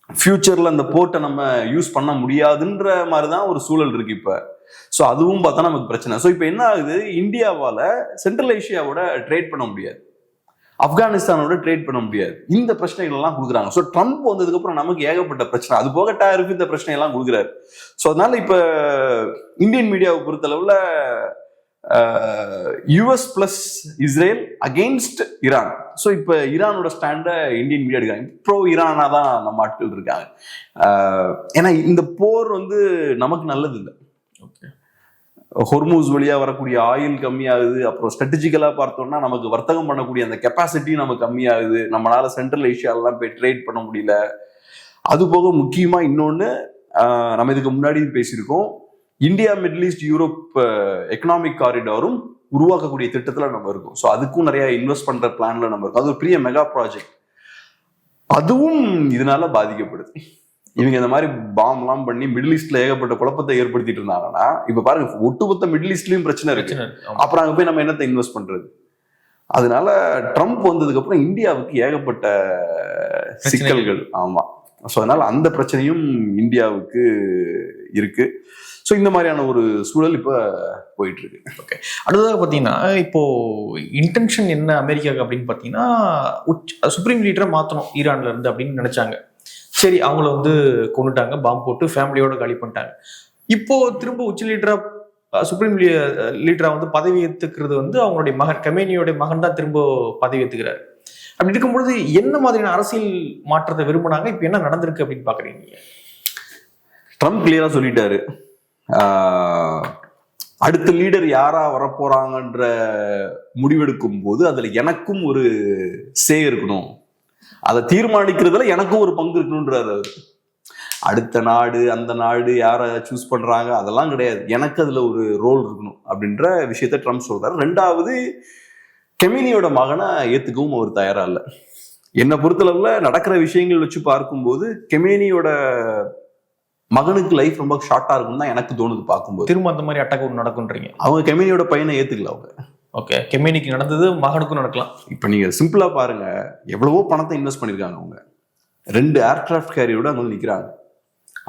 ஃபியூச்சர்ல அந்த போர்ட்டை நம்ம யூஸ் பண்ண முடியாதுன்ற மாதிரிதான் ஒரு சூழல் இருக்கு இப்ப. ஸோ அதுவும் பார்த்தா நமக்கு பிரச்சனை. ஸோ இப்போ என்ன ஆகுது, இந்தியாவால சென்ட்ரல் ஏஷியாவோட ட்ரேட் பண்ண முடியாது, ஆப்கானிஸ்தானோட ட்ரேட் பண்ண முடியாது. இந்த பிரச்சனைகள் எல்லாம் கொடுக்குறாங்க. ஸோ ட்ரம்ப் வந்ததுக்கு அப்புறம் நமக்கு ஏகப்பட்ட பிரச்சனை. அது போக டாரிஃப் இந்த பிரச்சனை எல்லாம் கொடுக்குறாரு. ஸோ அதனால இப்ப இந்தியன் மீடியாவை பொறுத்தளவுல US plus Israel against Iran. So இப்போ ஈரானோட ஸ்டாண்டை இந்தியன் மீடியா எடுக்காங்க. ப்ரோ ஈரானா தான் நம்ம ஆட்கள் இருக்காங்க. ஏன்னா இந்த போர் வந்து நமக்கு நல்லது இல்லை. ஹொர்மூஸ் வழியா வரக்கூடிய ஆயில் கம்மியாகுது. அப்புறம் ஸ்ட்ராட்டஜிக்கலா பார்த்தோம்னா நமக்கு வர்த்தகம் பண்ணக்கூடிய அந்த கெப்பாசிட்டி நமக்கு கம்மியாகுது. நம்மளால சென்ட்ரல் ஏஷியாலாம் போய் ட்ரேட் பண்ண முடியல. அது போக முக்கியமா இன்னொன்னு, நம்ம இதுக்கு முன்னாடி பேசியிருக்கோம், India Middle East Europe economic காரிடாரும் உருவாக்கக்கூடிய திட்டத்துல நம்ம இருக்கோம். ஸோ அதுக்கும் நிறைய இன்வெஸ்ட் பண்ற பிளான்ல நம்ம இருக்கோம். அது ஒரு பெரிய மெகா ப்ராஜெக்ட். அதுவும் இதனால பாதிக்கப்படுது. இவங்க இந்த மாதிரி பாம் எல்லாம் பண்ணி மிடில் ஈஸ்ட்ல ஏகப்பட்ட குழப்பத்தை ஏற்படுத்திட்டு இருந்தாங்கன்னா இப்ப பாருங்க, ஒட்டுமொத்த மிடில் ஈஸ்ட்லயும் பிரச்சனை இருக்கு. அப்புறம் அங்க போய் நம்ம என்னத்தை இன்வெஸ்ட் பண்றது? அதனால ட்ரம்ப் வந்ததுக்கு அப்புறம் இந்தியாவுக்கு ஏகப்பட்ட சிக்கல்கள். ஆமா. ஸோ அதனால அந்த பிரச்சனையும் இந்தியாவுக்கு இருக்கு. ஸோ இந்த மாதிரியான ஒரு சூழல் இப்ப போயிட்டு இருக்கு. ஓகே, அடுத்ததாக பார்த்தீங்கன்னா இப்போ இன்டென்ஷன் என்ன அமெரிக்காவுக்கு அப்படின்னு பார்த்தீங்கன்னா, சுப்ரீம் லீடரை மாற்றணும் ஈரான்ல இருந்து அப்படின்னு நினைச்சாங்க. சரி, அவங்கள வந்து கொண்டுட்டாங்க, பாம்பு போட்டு ஃபேமிலியோட காலி பண்ணிட்டாங்க. இப்போ திரும்ப உச்ச லீடரா, சுப்ரீம் லீடரா வந்து பதவி ஏற்றுக்கிறது வந்து அவங்களுடைய மகன், கமேனியோட மகன் தான் திரும்ப பதவி ஏற்றுக்கிறாரு. அப்படி இருக்கும்பொழுது என்ன மாதிரியான அரசியல் மாற்றத்தை விரும்பினாங்க? இப்போ என்ன நடந்திருக்கு அப்படின்னு பாக்குறீங்க? ட்ரம்ப் கிளியரா சொல்லிட்டாரு, அடுத்த லீடர் யாரா வரப்போறாங்கன்ற முடிவெடுக்கும் போது அதுல எனக்கும் ஒரு சே இருக்கணும், அதை தீர்மானிக்கிறதுல எனக்கும் ஒரு பங்கு இருக்கணும்ன்றாரு அவர். அடுத்த நாடு அந்த நாடு யாரை சூஸ் பண்றாங்க அதெல்லாம் கிடையாது, எனக்கு அதுல ஒரு ரோல் இருக்கணும் அப்படின்ற விஷயத்த ட்ரம்ப் சொல்றாரு. ரெண்டாவது, கெமினியோட மகனை ஏத்துக்கவும் அவர் தயாரா இல்லை. என்னை பொறுத்தளவுல நடக்கிற விஷயங்கள் வச்சு பார்க்கும்போது கெமினியோட மகனுக்கு லைஃப் ரொம்ப ஷார்ட்டா இருக்கும் தான் எனக்கு தோணுது பார்க்கும்போது. திரும்ப அந்த மாதிரி அட்டாக் ஒன்று நடக்கும்ன்றீங்க? அவங்க கெமினியோட பையனை ஏத்துக்கல அவங்க. ஓகே, கெமினிக்கு நடந்தது மகனுக்கும் நடக்கலாம். இப்ப நீங்க சிம்பிளா பாருங்க, எவ்வளவோ பணத்தை இன்வெஸ்ட் பண்ணிருக்காங்க அவங்க. 2 ஏர்கிராஃப்ட் கேரியரோட அங்க நிக்கிறாங்க.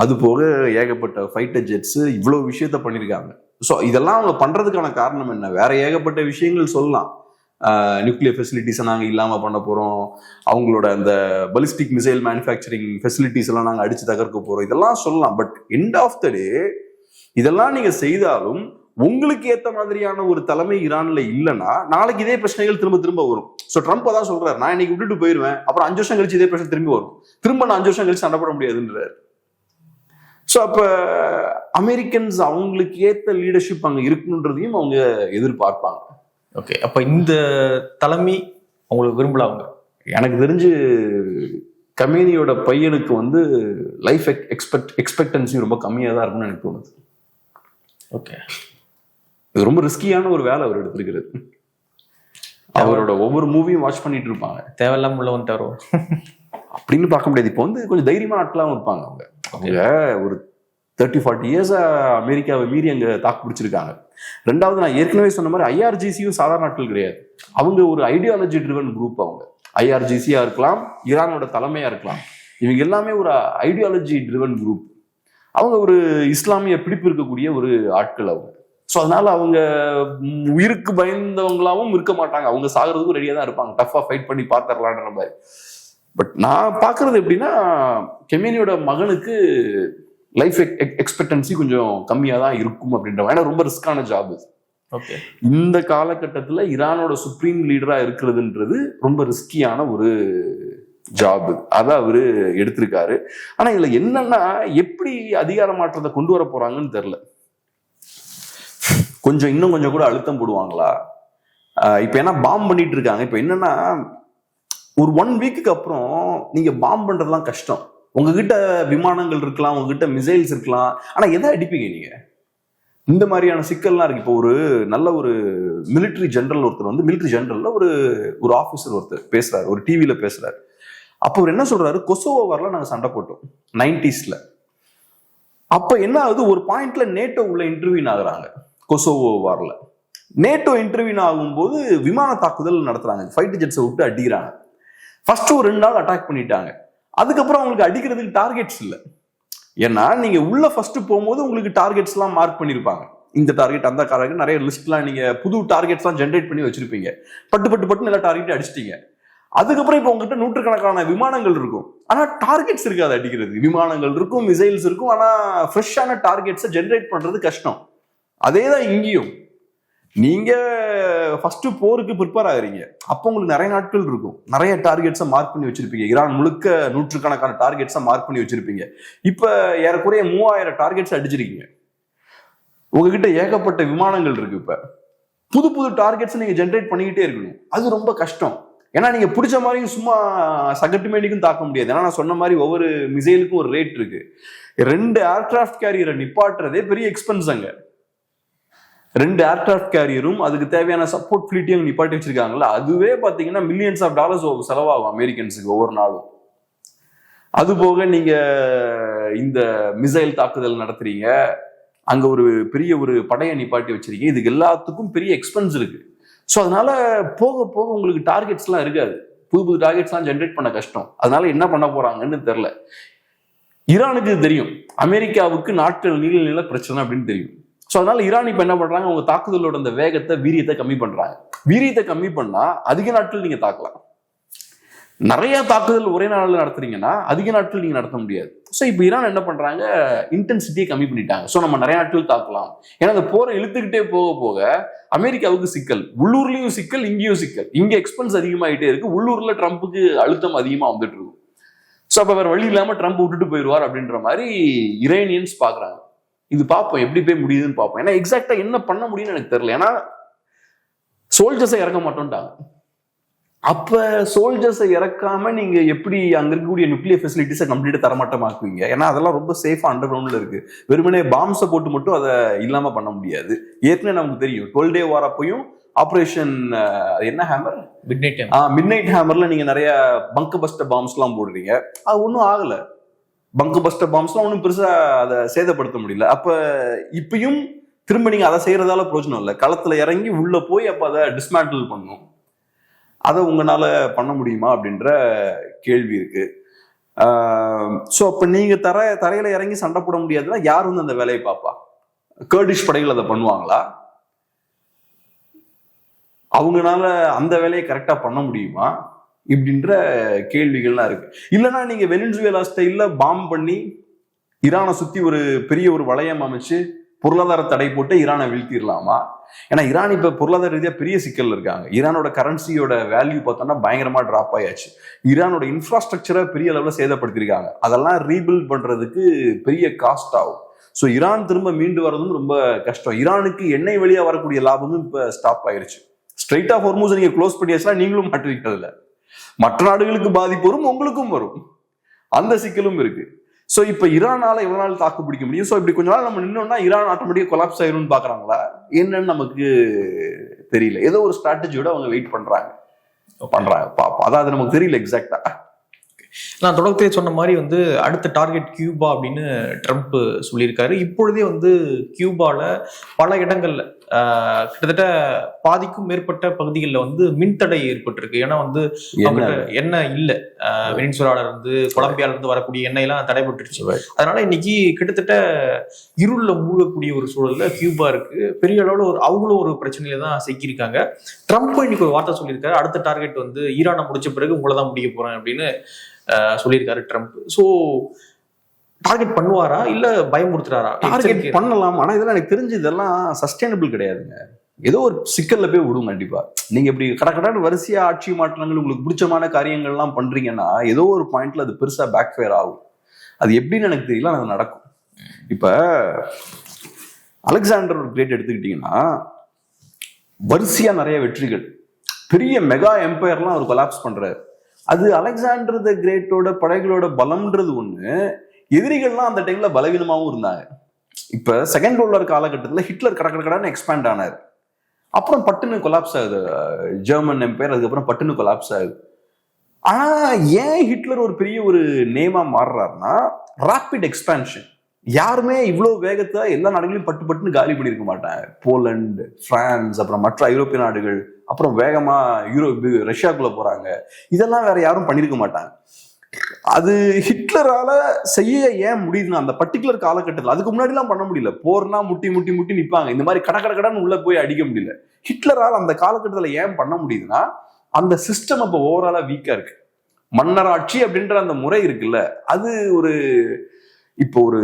அது போக ஏகப்பட்ட ஃபைட்டர் ஜெட்ஸ், இவ்வளவு விஷயத்த பண்ணிருக்காங்க. ஸோ இதெல்லாம் அவங்க பண்றதுக்கான காரணம் என்ன? வேற ஏகப்பட்ட விஷயங்கள் சொல்லலாம். நியூக்ளியர் ஃபெசிலிட்டிஸை நாங்கள் இல்லாமல் பண்ண போகிறோம், அவங்களோட அந்த பலிஸ்டிக் மிசைல் மேனுஃபேக்சரிங் ஃபெசிலிட்டிஸ் எல்லாம் நாங்கள் அடித்து தகர்க்க போகிறோம், இதெல்லாம் சொல்லலாம். பட் எண்ட் ஆஃப் த டே இதெல்லாம் நீங்கள் செய்தாலும் உங்களுக்கு ஏற்ற மாதிரியான ஒரு தலைமை ஈரான்ல இல்லைன்னா நாளைக்கு இதே பிரச்சனைகள் திரும்ப திரும்ப வரும். ஸோ ட்ரம்ப் தான் சொல்றாரு, நான் இன்னைக்கு விட்டுட்டு போயிடுவேன், அப்புறம் 5 வருஷம் கழிச்சு இதே பிரச்சனை திரும்பி வரும், திரும்ப நான் 5 வருஷம் கழிச்சு சண்டை போட முடியாதுன்றாரு. ஸோ அப்போ அமெரிக்கன்ஸ் அவங்களுக்கு ஏற்ற லீடர்ஷிப் அங்கே இருக்கணுன்றதையும் அவங்க எதிர்பார்ப்பாங்க. ஓகே, அப்ப இந்த தலைமை அவங்களுக்கு விரும்பலாம். எனக்கு தெரிஞ்சு கமேனியோட பையனுக்கு வந்து லைஃப் எக்ஸ்பெக்டன்சி ரொம்ப கம்மியாக தான் இருக்கும்னு எனக்கு தோணுது. ஓகே, இது ரொம்ப ரிஸ்கியான ஒரு வேலை அவர் எடுத்திருக்கிறது. அவரோட ஒவ்வொரு மூவியும் வாட்ச் பண்ணிட்டு இருப்பாங்க. தேவையில்லாம உள்ள வந்துட்டாரோ அப்படின்னு பார்க்க முடியாது. இப்போ வந்து கொஞ்சம் தைரியமான ஆட்களாகவும் இருப்பாங்க அவங்க. அவங்க ஒரு 30-40 இயர்ஸா அமெரிக்காவை மீறி அங்க தாக்கு பிடிச்சிருக்காங்க. ரெண்டாவது, நான் ஏற்கனவே சொன்ன மாதிரி ஐஆர்ஜிசியும் சாதாரண நாட்கள் கிடையாது. அவங்க ஒரு ஐடியாலஜி ட்ரிவன் குரூப். அவங்க ஐஆர்ஜிசியா இருக்கலாம், ஈரானோட தலைமையா இருக்கலாம், இவங்க எல்லாமே ஒரு ஐடியாலஜி ட்ரிவன் குரூப். அவங்க ஒரு இஸ்லாமிய பிடிப்பு இருக்கக்கூடிய ஒரு ஆட்கள் அவங்க. ஸோ அதனால அவங்க உயிருக்கு பயந்தவங்களாவும் இருக்க மாட்டாங்க. அவங்க சாகிறதுக்கும் ரெடியா தான் இருப்பாங்க, டஃபா ஃபைட் பண்ணி பார்த்துடலான்ற மாதிரி. பட் நான் பாக்குறது எப்படின்னா, கெமினியோட மகனுக்கு லைஃப் எக்ஸ்பெக்டன்சி கொஞ்சம் கம்மியாக தான் இருக்கும் அப்படின்ற, ஏன்னா ரொம்ப ரிஸ்கான ஜாப் இது. ஓகே, இந்த காலகட்டத்தில் ஈரானோட சுப்ரீம் லீடரா இருக்கிறதுன்றது ரொம்ப ரிஸ்கியான ஒரு ஜாப். அதை அவரு எடுத்திருக்காரு. ஆனா இதுல என்னன்னா, எப்படி அதிகார மாற்றத்தை கொண்டு வர போறாங்கன்னு தெரியல. இன்னும் கொஞ்சம் கூட அழுத்தம் போடுவாங்களா? இப்ப என்ன பாம்பு பண்ணிட்டு இருக்காங்க. இப்ப என்னன்னா, ஒரு 1 வீக்குக்கு அப்புறம் நீங்க பாம்பு பண்றதுலாம் கஷ்டம். உங்ககிட்ட விமானங்கள் இருக்கலாம், உங்ககிட்ட மிசைல்ஸ் இருக்கலாம், ஆனா எதை அடிப்பீங்க நீங்க? இந்த மாதிரியான சிக்கல்லாம் இருக்கு. இப்போ ஒரு நல்ல ஒரு மிலிட்டரி ஜெனரல் ஒருத்தர் வந்து, மிலிட்டரி ஜெனரல்ல ஒரு ஆபீசர் ஒருத்தர் பேசுறாரு, ஒரு டிவியில பேசுறாரு. அப்போ அவர் என்ன சொல்றாரு, கொசோவோ வார்ல நாங்க சண்டை போட்டோம் 90ஸ்ல. அப்ப என்ன ஆகுது, ஒரு பாயிண்ட்ல நேட்டோ உள்ள இன்டர்வியூன் ஆகுறாங்க. கொசோவோ வார்ல நேட்டோ இன்டர்வியூன் ஆகும்போது விமான தாக்குதல் நடத்துறாங்க, ஃபைட்டர் ஜெட்ஸை விட்டு அடிக்கிறாங்க. ஃபர்ஸ்ட் ஒரு 2 நாள் அட்டாக் பண்ணிட்டாங்க. அதுக்கப்புறம் அவங்களுக்கு அடிக்கிறதுக்கு டார்கெட்ஸ் இல்லை. ஏன்னா நீங்க உள்ள ஃபர்ஸ்ட் போகும்போது உங்களுக்கு டார்கெட்ஸ் எல்லாம் மார்க் பண்ணிருப்பாங்க, இந்த டார்கெட் அந்த டார்கெட், நிறைய லிஸ்ட்லாம் நீங்க புது டார்கெட்ஸ் எல்லாம் ஜென்ரேட் பண்ணி வச்சிருப்பீங்க. பட்டு எல்லா டார்கெட்டும் அடிச்சிட்டீங்க. அதுக்கப்புறம் இப்போ உங்ககிட்ட 100கணக்கான விமானங்கள் இருக்கும், ஆனா டார்கெட்ஸ் இருக்காது அடிக்கிறது. விமானங்கள் இருக்கும், மிசைல்ஸ் இருக்கும், ஆனா ஃப்ரெஷ்ஷான டார்கெட்ஸை ஜென்ரேட் பண்றது கஷ்டம். அதேதான் இங்கேயும். நீங்க ஃபர்ஸ்ட் போருக்கு ப்ரிப்பேர் ஆகுறீங்க, அப்போ உங்களுக்கு நிறைய நாட்கள் இருக்கும், நிறைய டார்கெட்ஸை மார்க் பண்ணி வச்சிருப்பீங்க. ஈரான் முழுக்க 100கணக்கான டார்கெட்ஸை மார்க் பண்ணி வச்சிருப்பீங்க. இப்ப ஏறக்குறைய 3000 டார்கெட்ஸ் அடிச்சிருக்கீங்க. உங்ககிட்ட ஏகப்பட்ட விமானங்கள் இருக்கு. இப்ப புது புது டார்கெட்ஸ் நீங்க ஜென்ரேட் பண்ணிக்கிட்டே இருக்கணும். அது ரொம்ப கஷ்டம். ஏன்னா நீங்க பிடிச்ச மாதிரியும் சும்மா சகட்டு மேனிக்கும் தாக்க முடியாது. ஏன்னா நான் சொன்ன மாதிரி ஒவ்வொரு மிசைலுக்கும் ஒரு ரேட் இருக்கு. 2 ஏர்கிராஃப்ட் கேரியரை நிப்பாட்டுறதே பெரிய எக்ஸ்பென்ஸ். அங்க 2 ஏர்கிராஃப்ட் கேரியரும் அதுக்கு தேவையான சப்போர்ட் ஃபிளீட்டையும் நிப்பாட்டி வச்சிருக்காங்கல்ல, அதுவே பாத்தீங்கன்னா மில்லியன்ஸ் ஆஃப் டாலர்ஸ் செலவாகும் அமெரிக்கன்ஸுக்கு ஒவ்வொரு நாளும். அது போக நீங்க இந்த மிசைல் தாக்குதல் நடத்துறீங்க, அங்க ஒரு பெரிய ஒரு படையை நிப்பாட்டி வச்சிருக்கீங்க, இதுக்கு எல்லாத்துக்கும் பெரிய எக்ஸ்பென்ஸ் இருக்கு. ஸோ அதனால போக போக உங்களுக்கு டார்கெட்ஸ் எல்லாம் இருக்காது, புது புது டார்கெட்ஸ் எல்லாம் ஜென்ரேட் பண்ண கஷ்டம். அதனால என்ன பண்ண போறாங்கன்னு தெரியல. ஈரானுக்கு தெரியும் அமெரிக்காவுக்கு நாட்கள் நீள பிரச்சனை அப்படின்னு தெரியும். ஸோ அதனால ஈரான் இப்ப என்ன பண்றாங்க, அவங்க தாக்குதலோட அந்த வேகத்தை, வீரியத்தை கம்மி பண்றாங்க. வீரியத்தை கம்மி பண்ணா அதிக நாட்கள் நீங்க தாக்கலாம். நிறைய தாக்குதல் ஒரே நாளில் நடத்துறீங்கன்னா அதிக நாட்கள் நீங்க நடத்த முடியாது. ஸோ இப்போ ஈரான் என்ன பண்றாங்க, இன்டென்சிட்டியை கம்மி பண்ணிட்டாங்க. ஸோ நம்ம நிறைய நாட்கள் தாக்கலாம். ஏன்னா அந்த போரை இழுத்துக்கிட்டே போக போக அமெரிக்காவுக்கு சிக்கல், உள்ளூர்லயும் சிக்கல், இங்கேயும் சிக்கல். இங்க எக்ஸ்பென்ஸ் அதிகமாயிட்டே இருக்கு, உள்ளூர்ல ட்ரம்ப்புக்கு அழுத்தம் அதிகமா வந்துட்டு இருக்கும். ஸோ அப்ப வேற வழி இல்லாம ட்ரம்ப் விட்டுட்டு போயிடுவார் அப்படின்ற மாதிரி இரானியன்ஸ் பாக்குறாங்க. இது பார்ப்போம் எப்படி போய் முடியுதுன்னு பார்ப்போம். ஏன்னா எக்ஸாக்டா என்ன பண்ண முடியும்னு எனக்கு தெரியல. ஏன்னா சோல்ஜர்ஸை இறக்க மாட்டோம்ட்டாங்க. அப்ப சோல்ஜர்ஸை இறக்காம நீங்க எப்படி அங்க இருக்கக்கூடிய நியூக்ளியர் ஃபெசிலிட்டிஸை கம்ப்ளீட்டா தரமாட்டமாக்குவீங்க? ஏன்னா அதெல்லாம் ரொம்ப சேஃபா அண்டர் கிரவுண்ட்ல இருக்கு. வெறுமனே பாம்ஸை போட்டு மட்டும் அதை இல்லாம பண்ண முடியாது. ஏற்கனவே நமக்கு தெரியும் 12 Day War அப்பயும் ஆபரேஷன் என்ன ஹேமர், மிட் நைட் ஹேமர்ல நீங்க நிறைய பங்க் பஸ்டர் பாம்ஸ் எல்லாம் போடுறீங்க. அது ஒன்றும் ஆகல. பங்க் பஸ்டர் பாம்ஸ்லாம் ஒன்றும் பெருசா அதை சேதப்படுத்த முடியல. அப்ப இப்பயும் திரும்ப நீங்க அதை செய்யறதால பிரயோஜனம் இல்லை. களத்துல இறங்கி உள்ள போய் அப்ப அதை டிஸ்மேண்டில் பண்ணணும். அதை உங்களால பண்ண முடியுமா அப்படின்ற கேள்வி இருக்கு. ஸோ அப்ப நீங்க தரையில இறங்கி சண்டை போட முடியாதுன்னா யார் வந்து அந்த வேலையை பார்ப்பா? கர்டிஷ் படைகள் அதை பண்ணுவாங்களா? அவங்களால அந்த வேலையை கரெக்டா பண்ண முடியுமா இப்படின்ற கேள்விகள்லாம் இருக்கு. இல்லைன்னா நீங்க வெனிசுவேலா ஸ்டைல்ல பாம் பண்ணி ஈரானை சுத்தி ஒரு பெரிய ஒரு வளையம் அமைச்சு பொருளாதார தடை போட்டு ஈரானை வீழ்த்திடலாமா? ஏன்னா ஈரான் இப்ப பொருளாதார ரீதியா பெரிய சிக்கல்ல இருக்காங்க. ஈரானோட கரன்சியோட வேல்யூ பார்த்தோம்னா பயங்கரமா டிராப் ஆயாச்சு. ஈரானோட இன்ஃப்ராஸ்ட்ரக்சரை பெரிய அளவுல சேதப்படுத்திருக்காங்க. அதெல்லாம் ரீபில்ட் பண்றதுக்கு பெரிய காஸ்ட் ஆகும். ஸோ ஈரான் திரும்ப மீண்டு வர்றதும் ரொம்ப கஷ்டம். ஈரானுக்கு எண்ணெய் வழியா வரக்கூடிய லாபமும் இப்ப ஸ்டாப் ஆயிருச்சு. ஸ்ட்ரெயிட் ஆஃப் ஹார்மூஸ் நீங்க க்ளோஸ் பண்ணியாச்சுன்னா நீங்களும் மாட்டுவீங்கல்ல, மற்ற நாடுகளுக்கு பாதிப்பு வரும், உங்களுக்கும் வரும். அந்த சிக்கலும் இருக்கு. ஸோ இப்போ ஈரானால எவ்வளவு நாள் தாக்கு பிடிக்க முடியும்? ஸோ இப்படி கொஞ்ச நாள் நம்ம நின்னோம்னா ஈரான் ஆட்டோமேட்டிக்கா கொலாப்ஸ் ஆயிரும்னு பாக்குறாங்களா என்னன்னு நமக்கு தெரியல. ஏதோ ஒரு ஸ்ட்ராட்டஜியோட அவங்க வெயிட் பண்றாங்க பாப்போம். அதாவது நமக்கு தெரியல எக்ஸாக்டா. நான் தொடக்கத்தையே சொன்ன மாதிரி வந்து அடுத்த டார்கெட் கியூபா அப்படின்னு ட்ரம்ப் சொல்லியிருக்காரு. இப்பொழுதே வந்து கியூபால பல இடங்கள்ல கிட்டத்தட்ட பாதிக்கும் மேற்பட்ட பகுதிகளில் வந்து மின்தடை ஏற்பட்டிருக்கு. ஏன்னா வந்து எண்ணெய் இல்லை, வெனிசுவேலால இருந்து கொலம்பியால இருந்து வரக்கூடிய எண்ணெய் எல்லாம் தடைபட்டுருச்சு. அதனால இன்னைக்கு கிட்டத்தட்ட இருள்ல மூழ்கக்கூடிய ஒரு சூழல்ல கியூபா இருக்கு. பெரிய அளவுல அவங்களும் ஒரு பிரச்சனையில தான் சிக்கியிருக்காங்க. ட்ரம்ப் இன்னைக்கு ஒரு வார்த்தை சொல்லியிருக்காரு, அடுத்த டார்கெட் வந்து ஈரானை முடிச்ச பிறகு உங்களை தான் முடிக்க போறேன் அப்படின்னு சொல்லியிருக்காரு ட்ரம்ப். ஸோ டார்கெட் பண்ணுவாரா இல்ல பயமுறுத்துறாரா? டார்கெட் பண்ணலாம். ஆனா இதெல்லாம் எனக்கு தெரிஞ்சு இதெல்லாம் சஸ்டைனபிள் கிடையாதுங்க. ஏதோ ஒரு சிக்கல்ல போய் விடும் கண்டிப்பா. நீங்க இப்படி கடற்கடான்னு வரிசையா ஆட்சி மாற்றங்கள் உங்களுக்கு பிடிச்சமான காரியங்கள்லாம் பண்றீங்கன்னா ஏதோ ஒரு பாயிண்ட்ல அது பெருசா பேக் ஃபயர் ஆகும். அது எப்படின்னு எனக்கு தெரியல, அது நடக்கும். இப்ப அலெக்சாண்டர் கிரேட் எடுத்துக்கிட்டீங்கன்னா வரிசையா நிறைய வெற்றிகள், பெரிய மெகா எம்பையர்லாம் அவர் கொலாப்ஸ் பண்றாரு. அது அலெக்சாண்டர் த கிரேட்டோட படைகளோட பலம்ன்றது ஒண்ணு. எதிரிகள்லாம் அந்த டைம்ல பலவீனமாகவும் இருந்தாங்க. இப்ப செகண்ட் வேர்ல்ட் வார் காலகட்டத்தில் ஹிட்லர் கடற்கடான்னு எக்ஸ்பேண்ட் ஆனார். அப்புறம் பட்டுன்னு கொலாப்ஸ் ஆகுது ஜெர்மன் எம்பையர். அதுக்கப்புறம் பட்டுன்னு கொலாப்ஸ் ஆகுது. ஆனா ஏன் ஹிட்லர் ஒரு பெரிய ஒரு நேமா மாறுறாருன்னா ராபிட் எக்ஸ்பான்ஷன். யாருமே இவ்வளவு வேகத்தை எல்லா நாடுகளையும் பட்டு பட்டுன்னு காலி பண்ணியிருக்க மாட்டாங்க. போலந்து, பிரான்ஸ், அப்புறம் மற்ற ஐரோப்பிய நாடுகள், அப்புறம் வேகமா ரஷ்யாக்குள்ள போறாங்க. இதெல்லாம் வேற யாரும் பண்ணிருக்க மாட்டாங்க. அது ஹிட்லரால செய்ய ஏன் முடியுதுன்னா அந்த பர்டிகுலர் காலகட்டத்தில், அதுக்கு முன்னாடி எல்லாம் பண்ண முடியல. போர்னா முட்டி முட்டி முட்டி நிப்பாங்க. இந்த மாதிரி கடன்னு உள்ள போய் அடிக்க முடியல. ஹிட்லரால் அந்த காலகட்டத்தில் ஏன் பண்ண முடியுதுன்னா அந்த சிஸ்டம் அப்ப ஓவராலா வீக்கா இருக்கு. மன்னராட்சி அப்படின்ற அந்த முறை இருக்குல்ல, அது ஒரு இப்போ ஒரு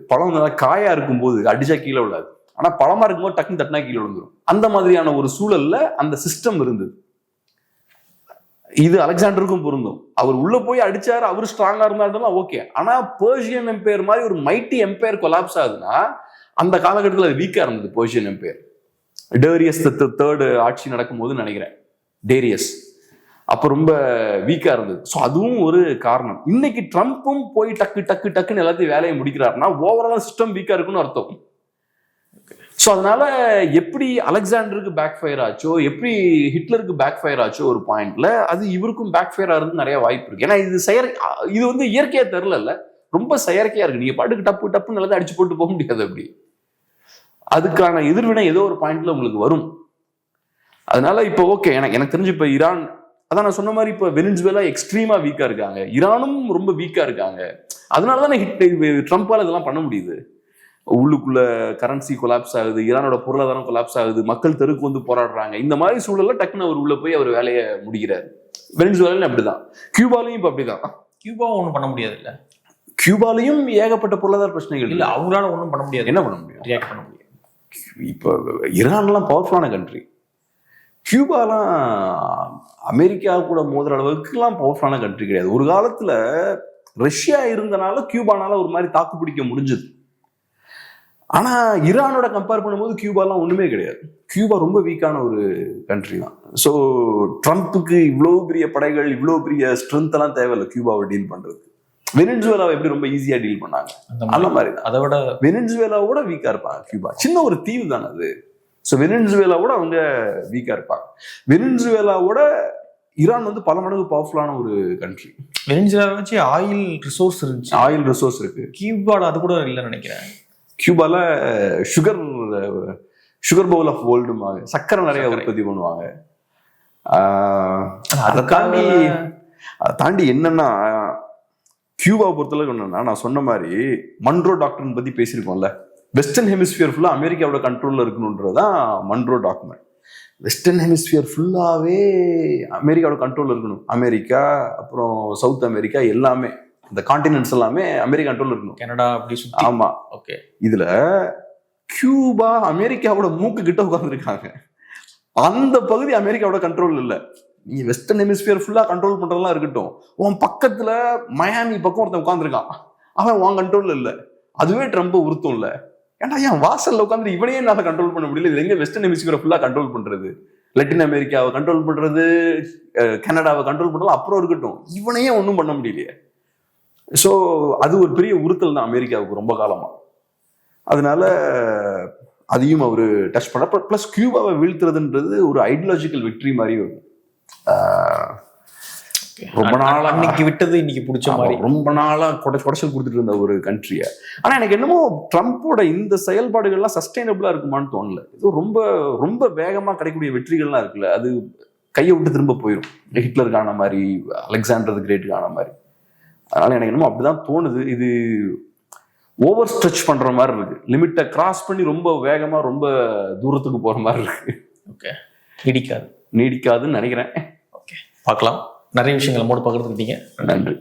பழம் நல்லா காயா இருக்கும்போது அடிச்சா கீழே விழாது. ஆனா பழமா இருக்கும்போது டக்குன்னு தட்டினா கீழே விழுந்துரும். அந்த மாதிரியான ஒரு சூழல்ல அந்த சிஸ்டம் இருந்தது. இது அலெக்சாண்டருக்கும் பொருந்தும். அவர் உள்ள போய் அடிச்சாரு, அவர் ஸ்ட்ராங்கா இருந்தாலும் ஓகே. ஆனா பெர்ஷியன் எம்பையர் மாதிரி ஒரு மைட்டி எம்பையர் கொலாப்ஸ் ஆகுதுன்னா அந்த காலகட்டத்தில் அது வீக்கா இருந்தது. பெர்ஷியன் எம்பையர் டேரியஸ் தேர்ட் ஆட்சி நடக்கும்போது நினைக்கிறேன், டேரியஸ் அப்ப ரொம்ப வீக்கா இருந்தது. ஸோ அதுவும் ஒரு காரணம். இன்னைக்கு ட்ரம்ப்பும் போய் டக்குன்னு எல்லாத்தையும் வேலையை முடிக்கிறாருன்னா ஓவராலா சிஸ்டம் வீக்கா இருக்குன்னு அர்த்தம். ஸோ அதனால எப்படி அலெக்சாண்டருக்கு பேக் ஃபயர் ஆச்சோ, எப்படி ஹிட்லருக்கு பேக் ஃபயர் ஆச்சோ ஒரு பாயிண்ட்ல, அது இவருக்கும் பேக் ஃபயர் ஆகிறது நிறைய வாய்ப்பு இருக்கு. ஏன்னா இது வந்து இயற்கையா தெரியல, ரொம்ப செயற்கையா இருக்கு. நீங்க பாட்டுக்கு டப்புன்னு எல்லாத்தையும் அடிச்சு போட்டு போக முடியாது. அப்படி அதுக்கான எதிர்வினை ஏதோ ஒரு பாயிண்ட்ல உங்களுக்கு வரும். அதனால இப்போ ஓகே, எனக்கு தெரிஞ்சு இப்ப ஈரான், அதான் நான் சொன்ன மாதிரி இப்ப வெனிசுவேலா எக்ஸ்ட்ரீமா வீக்கா இருக்காங்க, ஈரானும் ரொம்ப வீக்கா இருக்காங்க. அதனாலதான் ட்ரம்ப்பால இதெல்லாம் பண்ண முடியுது. உள்ளுக்குள்ள கரன்சி கொலாப்ஸ் ஆகுது, ஈரானோட பொருளாதாரம் கொலாப்ஸ் ஆகுது, மக்கள் தெருக்கு வந்து போராடுறாங்க. இந்த மாதிரி சூழல்ல டக்குன்னு அவர் உள்ள போய் அவர் வேலையை முடிக்கிறாரு. வெனிசுவேலாலும் அப்படிதான், கியூபாலையும் இப்ப அப்படிதான். கியூபாவும் ஒன்றும் பண்ண முடியாது இல்ல, கியூபாலையும் ஏகப்பட்ட பொருளாதார பிரச்சனைகள் இல்ல, அவங்களால ஒன்றும் பண்ண முடியாது. என்ன பண்ண முடியும்? ரியாக்ட் பண்ண முடியும். இப்போ ஈரான்லாம் பவர்ஃபுல்லான கண்ட்ரி. கியூபாலாம் அமெரிக்கா கூட மோதுற அளவுக்குலாம் பவர்ஃபுல்லான கண்ட்ரி கிடையாது. ஒரு காலத்துல ரஷ்யா இருந்தனால கியூபானால ஒரு மாதிரி தாக்கு பிடிக்க முடிஞ்சது. ஆனா ஈரானோட கம்பேர் பண்ணும்போது கியூபாலாம் ஒண்ணுமே கிடையாது. கியூபா ரொம்ப வீக்கான ஒரு கண்ட்ரி தான். ஸோ ட்ரம்ப்புக்கு இவ்வளவு பெரிய படைகள், இவ்வளவு பெரிய ஸ்ட்ரென்த் எல்லாம் தேவையில்லை கியூபாவை டீல் பண்றது. வெனிசுவேலாவை எப்படி ரொம்ப ஈஸியா டீல் பண்ணாங்க அந்த மாதிரி தான். அதை விட வெனிசுவேலாவோட வீக்கா இருப்பாங்க கியூபா. சின்ன ஒரு தீவு தானே அது. ஸோ வெனிசுவேலாவோட அவங்க வீக்கா இருப்பாங்க. வெனிசுவேலாவோட ஈரான் வந்து பல மடங்கு பவர்ஃபுல்லான ஒரு கண்ட்ரி. வெனிசுவேலா வச்சு ஆயில் ரிசோர்ஸ் இருந்துச்சு, ஆயில் ரிசோர்ஸ் இருக்கு. கியூபால அது கூட இல்லைன்னு நினைக்கிறேன். கியூபால சுகர் பவுல் ஆஃப் வேர்ல்டுமாங்க, சக்கரை நிறைய உற்பத்தி பண்ணுவாங்க. அதை தாண்டி என்னன்னா கியூபாவை பொறுத்தளவுக்கு என்னன்னா, நான் சொன்ன மாதிரி மன்ரோ டாக்டர் பத்தி பேசியிருக்கோம்ல, வெஸ்டர்ன் ஹெமிஸ்பியர் ஃபுல்லா அமெரிக்காவோட கண்ட்ரோல்ல இருக்கணும்ன்றதுதான் மன்ரோ டாக்குமெண்ட். வெஸ்டர்ன் ஹெமிஸ்பியர் ஃபுல்லாவே அமெரிக்காவோட கண்ட்ரோல்ல இருக்கணும். அமெரிக்கா, அப்புறம் சவுத் அமெரிக்கா, எல்லாமே இந்த கான்டினென்ட்ஸ் எல்லாமே அமெரிக்கா கண்ட்ரோல்ல இருக்கணும். கனடா அப்படி சுத்தி. ஆமா. ஓகே. இதுல கியூபா அமெரிக்காவோட மூக்கு கிட்ட உட்கார்ந்துருக்காங்க. அந்த பகுதி அமெரிக்காவோட கண்ட்ரோல் இல்ல. நீ வெஸ்டர்ன் ஹெமிஸ்பியர் ஃபுல்லா கண்ட்ரோல் பண்றதெல்லாம் இருக்கட்டும், உன் பக்கத்துல மயாமி பக்கம் ஒருத்தன் உட்காந்துருக்கான், அவன் உன் கண்ட்ரோல்ல இல்ல. அதுவே ட்ரம்ப் உறுத்தும் இல்ல. ஏன்னா என் வாசல்ல உட்காந்து இவனையே என்னால கண்ட்ரோல் பண்ண முடியல. இது எங்க வெஸ்டர்ன் ஹெமிஸ்பியர் ஃபுல்லா கண்ட்ரோல் பண்றது? லட்டின் அமெரிக்காவை கண்ட்ரோல் பண்றது, கனடாவை கண்ட்ரோல் பண்றது அப்புறம் இருக்கட்டும், இவனையே ஒன்றும் பண்ண முடியலையே. ஸோ அது ஒரு பெரிய உறுத்தல் தான் அமெரிக்காவுக்கு ரொம்ப காலமா. அதனால அதையும் அவரு டச் பண்ண. பிளஸ் கியூபாவை வீழ்த்துறதுன்றது ஒரு ஐடியாலஜிக்கல் வெற்றி மாதிரி வரும். ரொம்ப நாளா அன்னைக்கு விட்டது இன்னைக்கு பிடிச்ச மாதிரி ரொம்ப நாளா குடைச்சல் கொடுத்துட்டு இருந்த ஒரு கண்ட்ரிய. ஆனா எனக்கு என்னமோ ட்ரம்ப்போட இந்த செயல்பாடுகள்லாம் சஸ்டைனபிளா இருக்குமான்னு தோணல. இது ரொம்ப ரொம்ப வேகமா கிடைக்கக்கூடிய வெற்றிகள்லாம் இருக்குல்ல, அது கையை விட்டு திரும்ப போயிடும். ஹிட்லருக்கு ஆன மாதிரி, அலெக்சாண்டர் தி கிரேட்டுக்கு ஆன மாதிரி. அதனால எனக்கு என்னமோ அப்படிதான் தோணுது. இது ஓவர் ஸ்ட்ரெச் பண்ற மாதிரி இருக்கு. லிமிட்டை கிராஸ் பண்ணி ரொம்ப வேகமா ரொம்ப தூரத்துக்கு போற மாதிரி இருக்கு. ஓகே. நீடிக்காதுன்னு நினைக்கிறேன். ஓகே, பார்க்கலாம். நிறைய விஷயங்கள் மூட பகிர்ந்துக்கிட்டீங்க. நன்றி.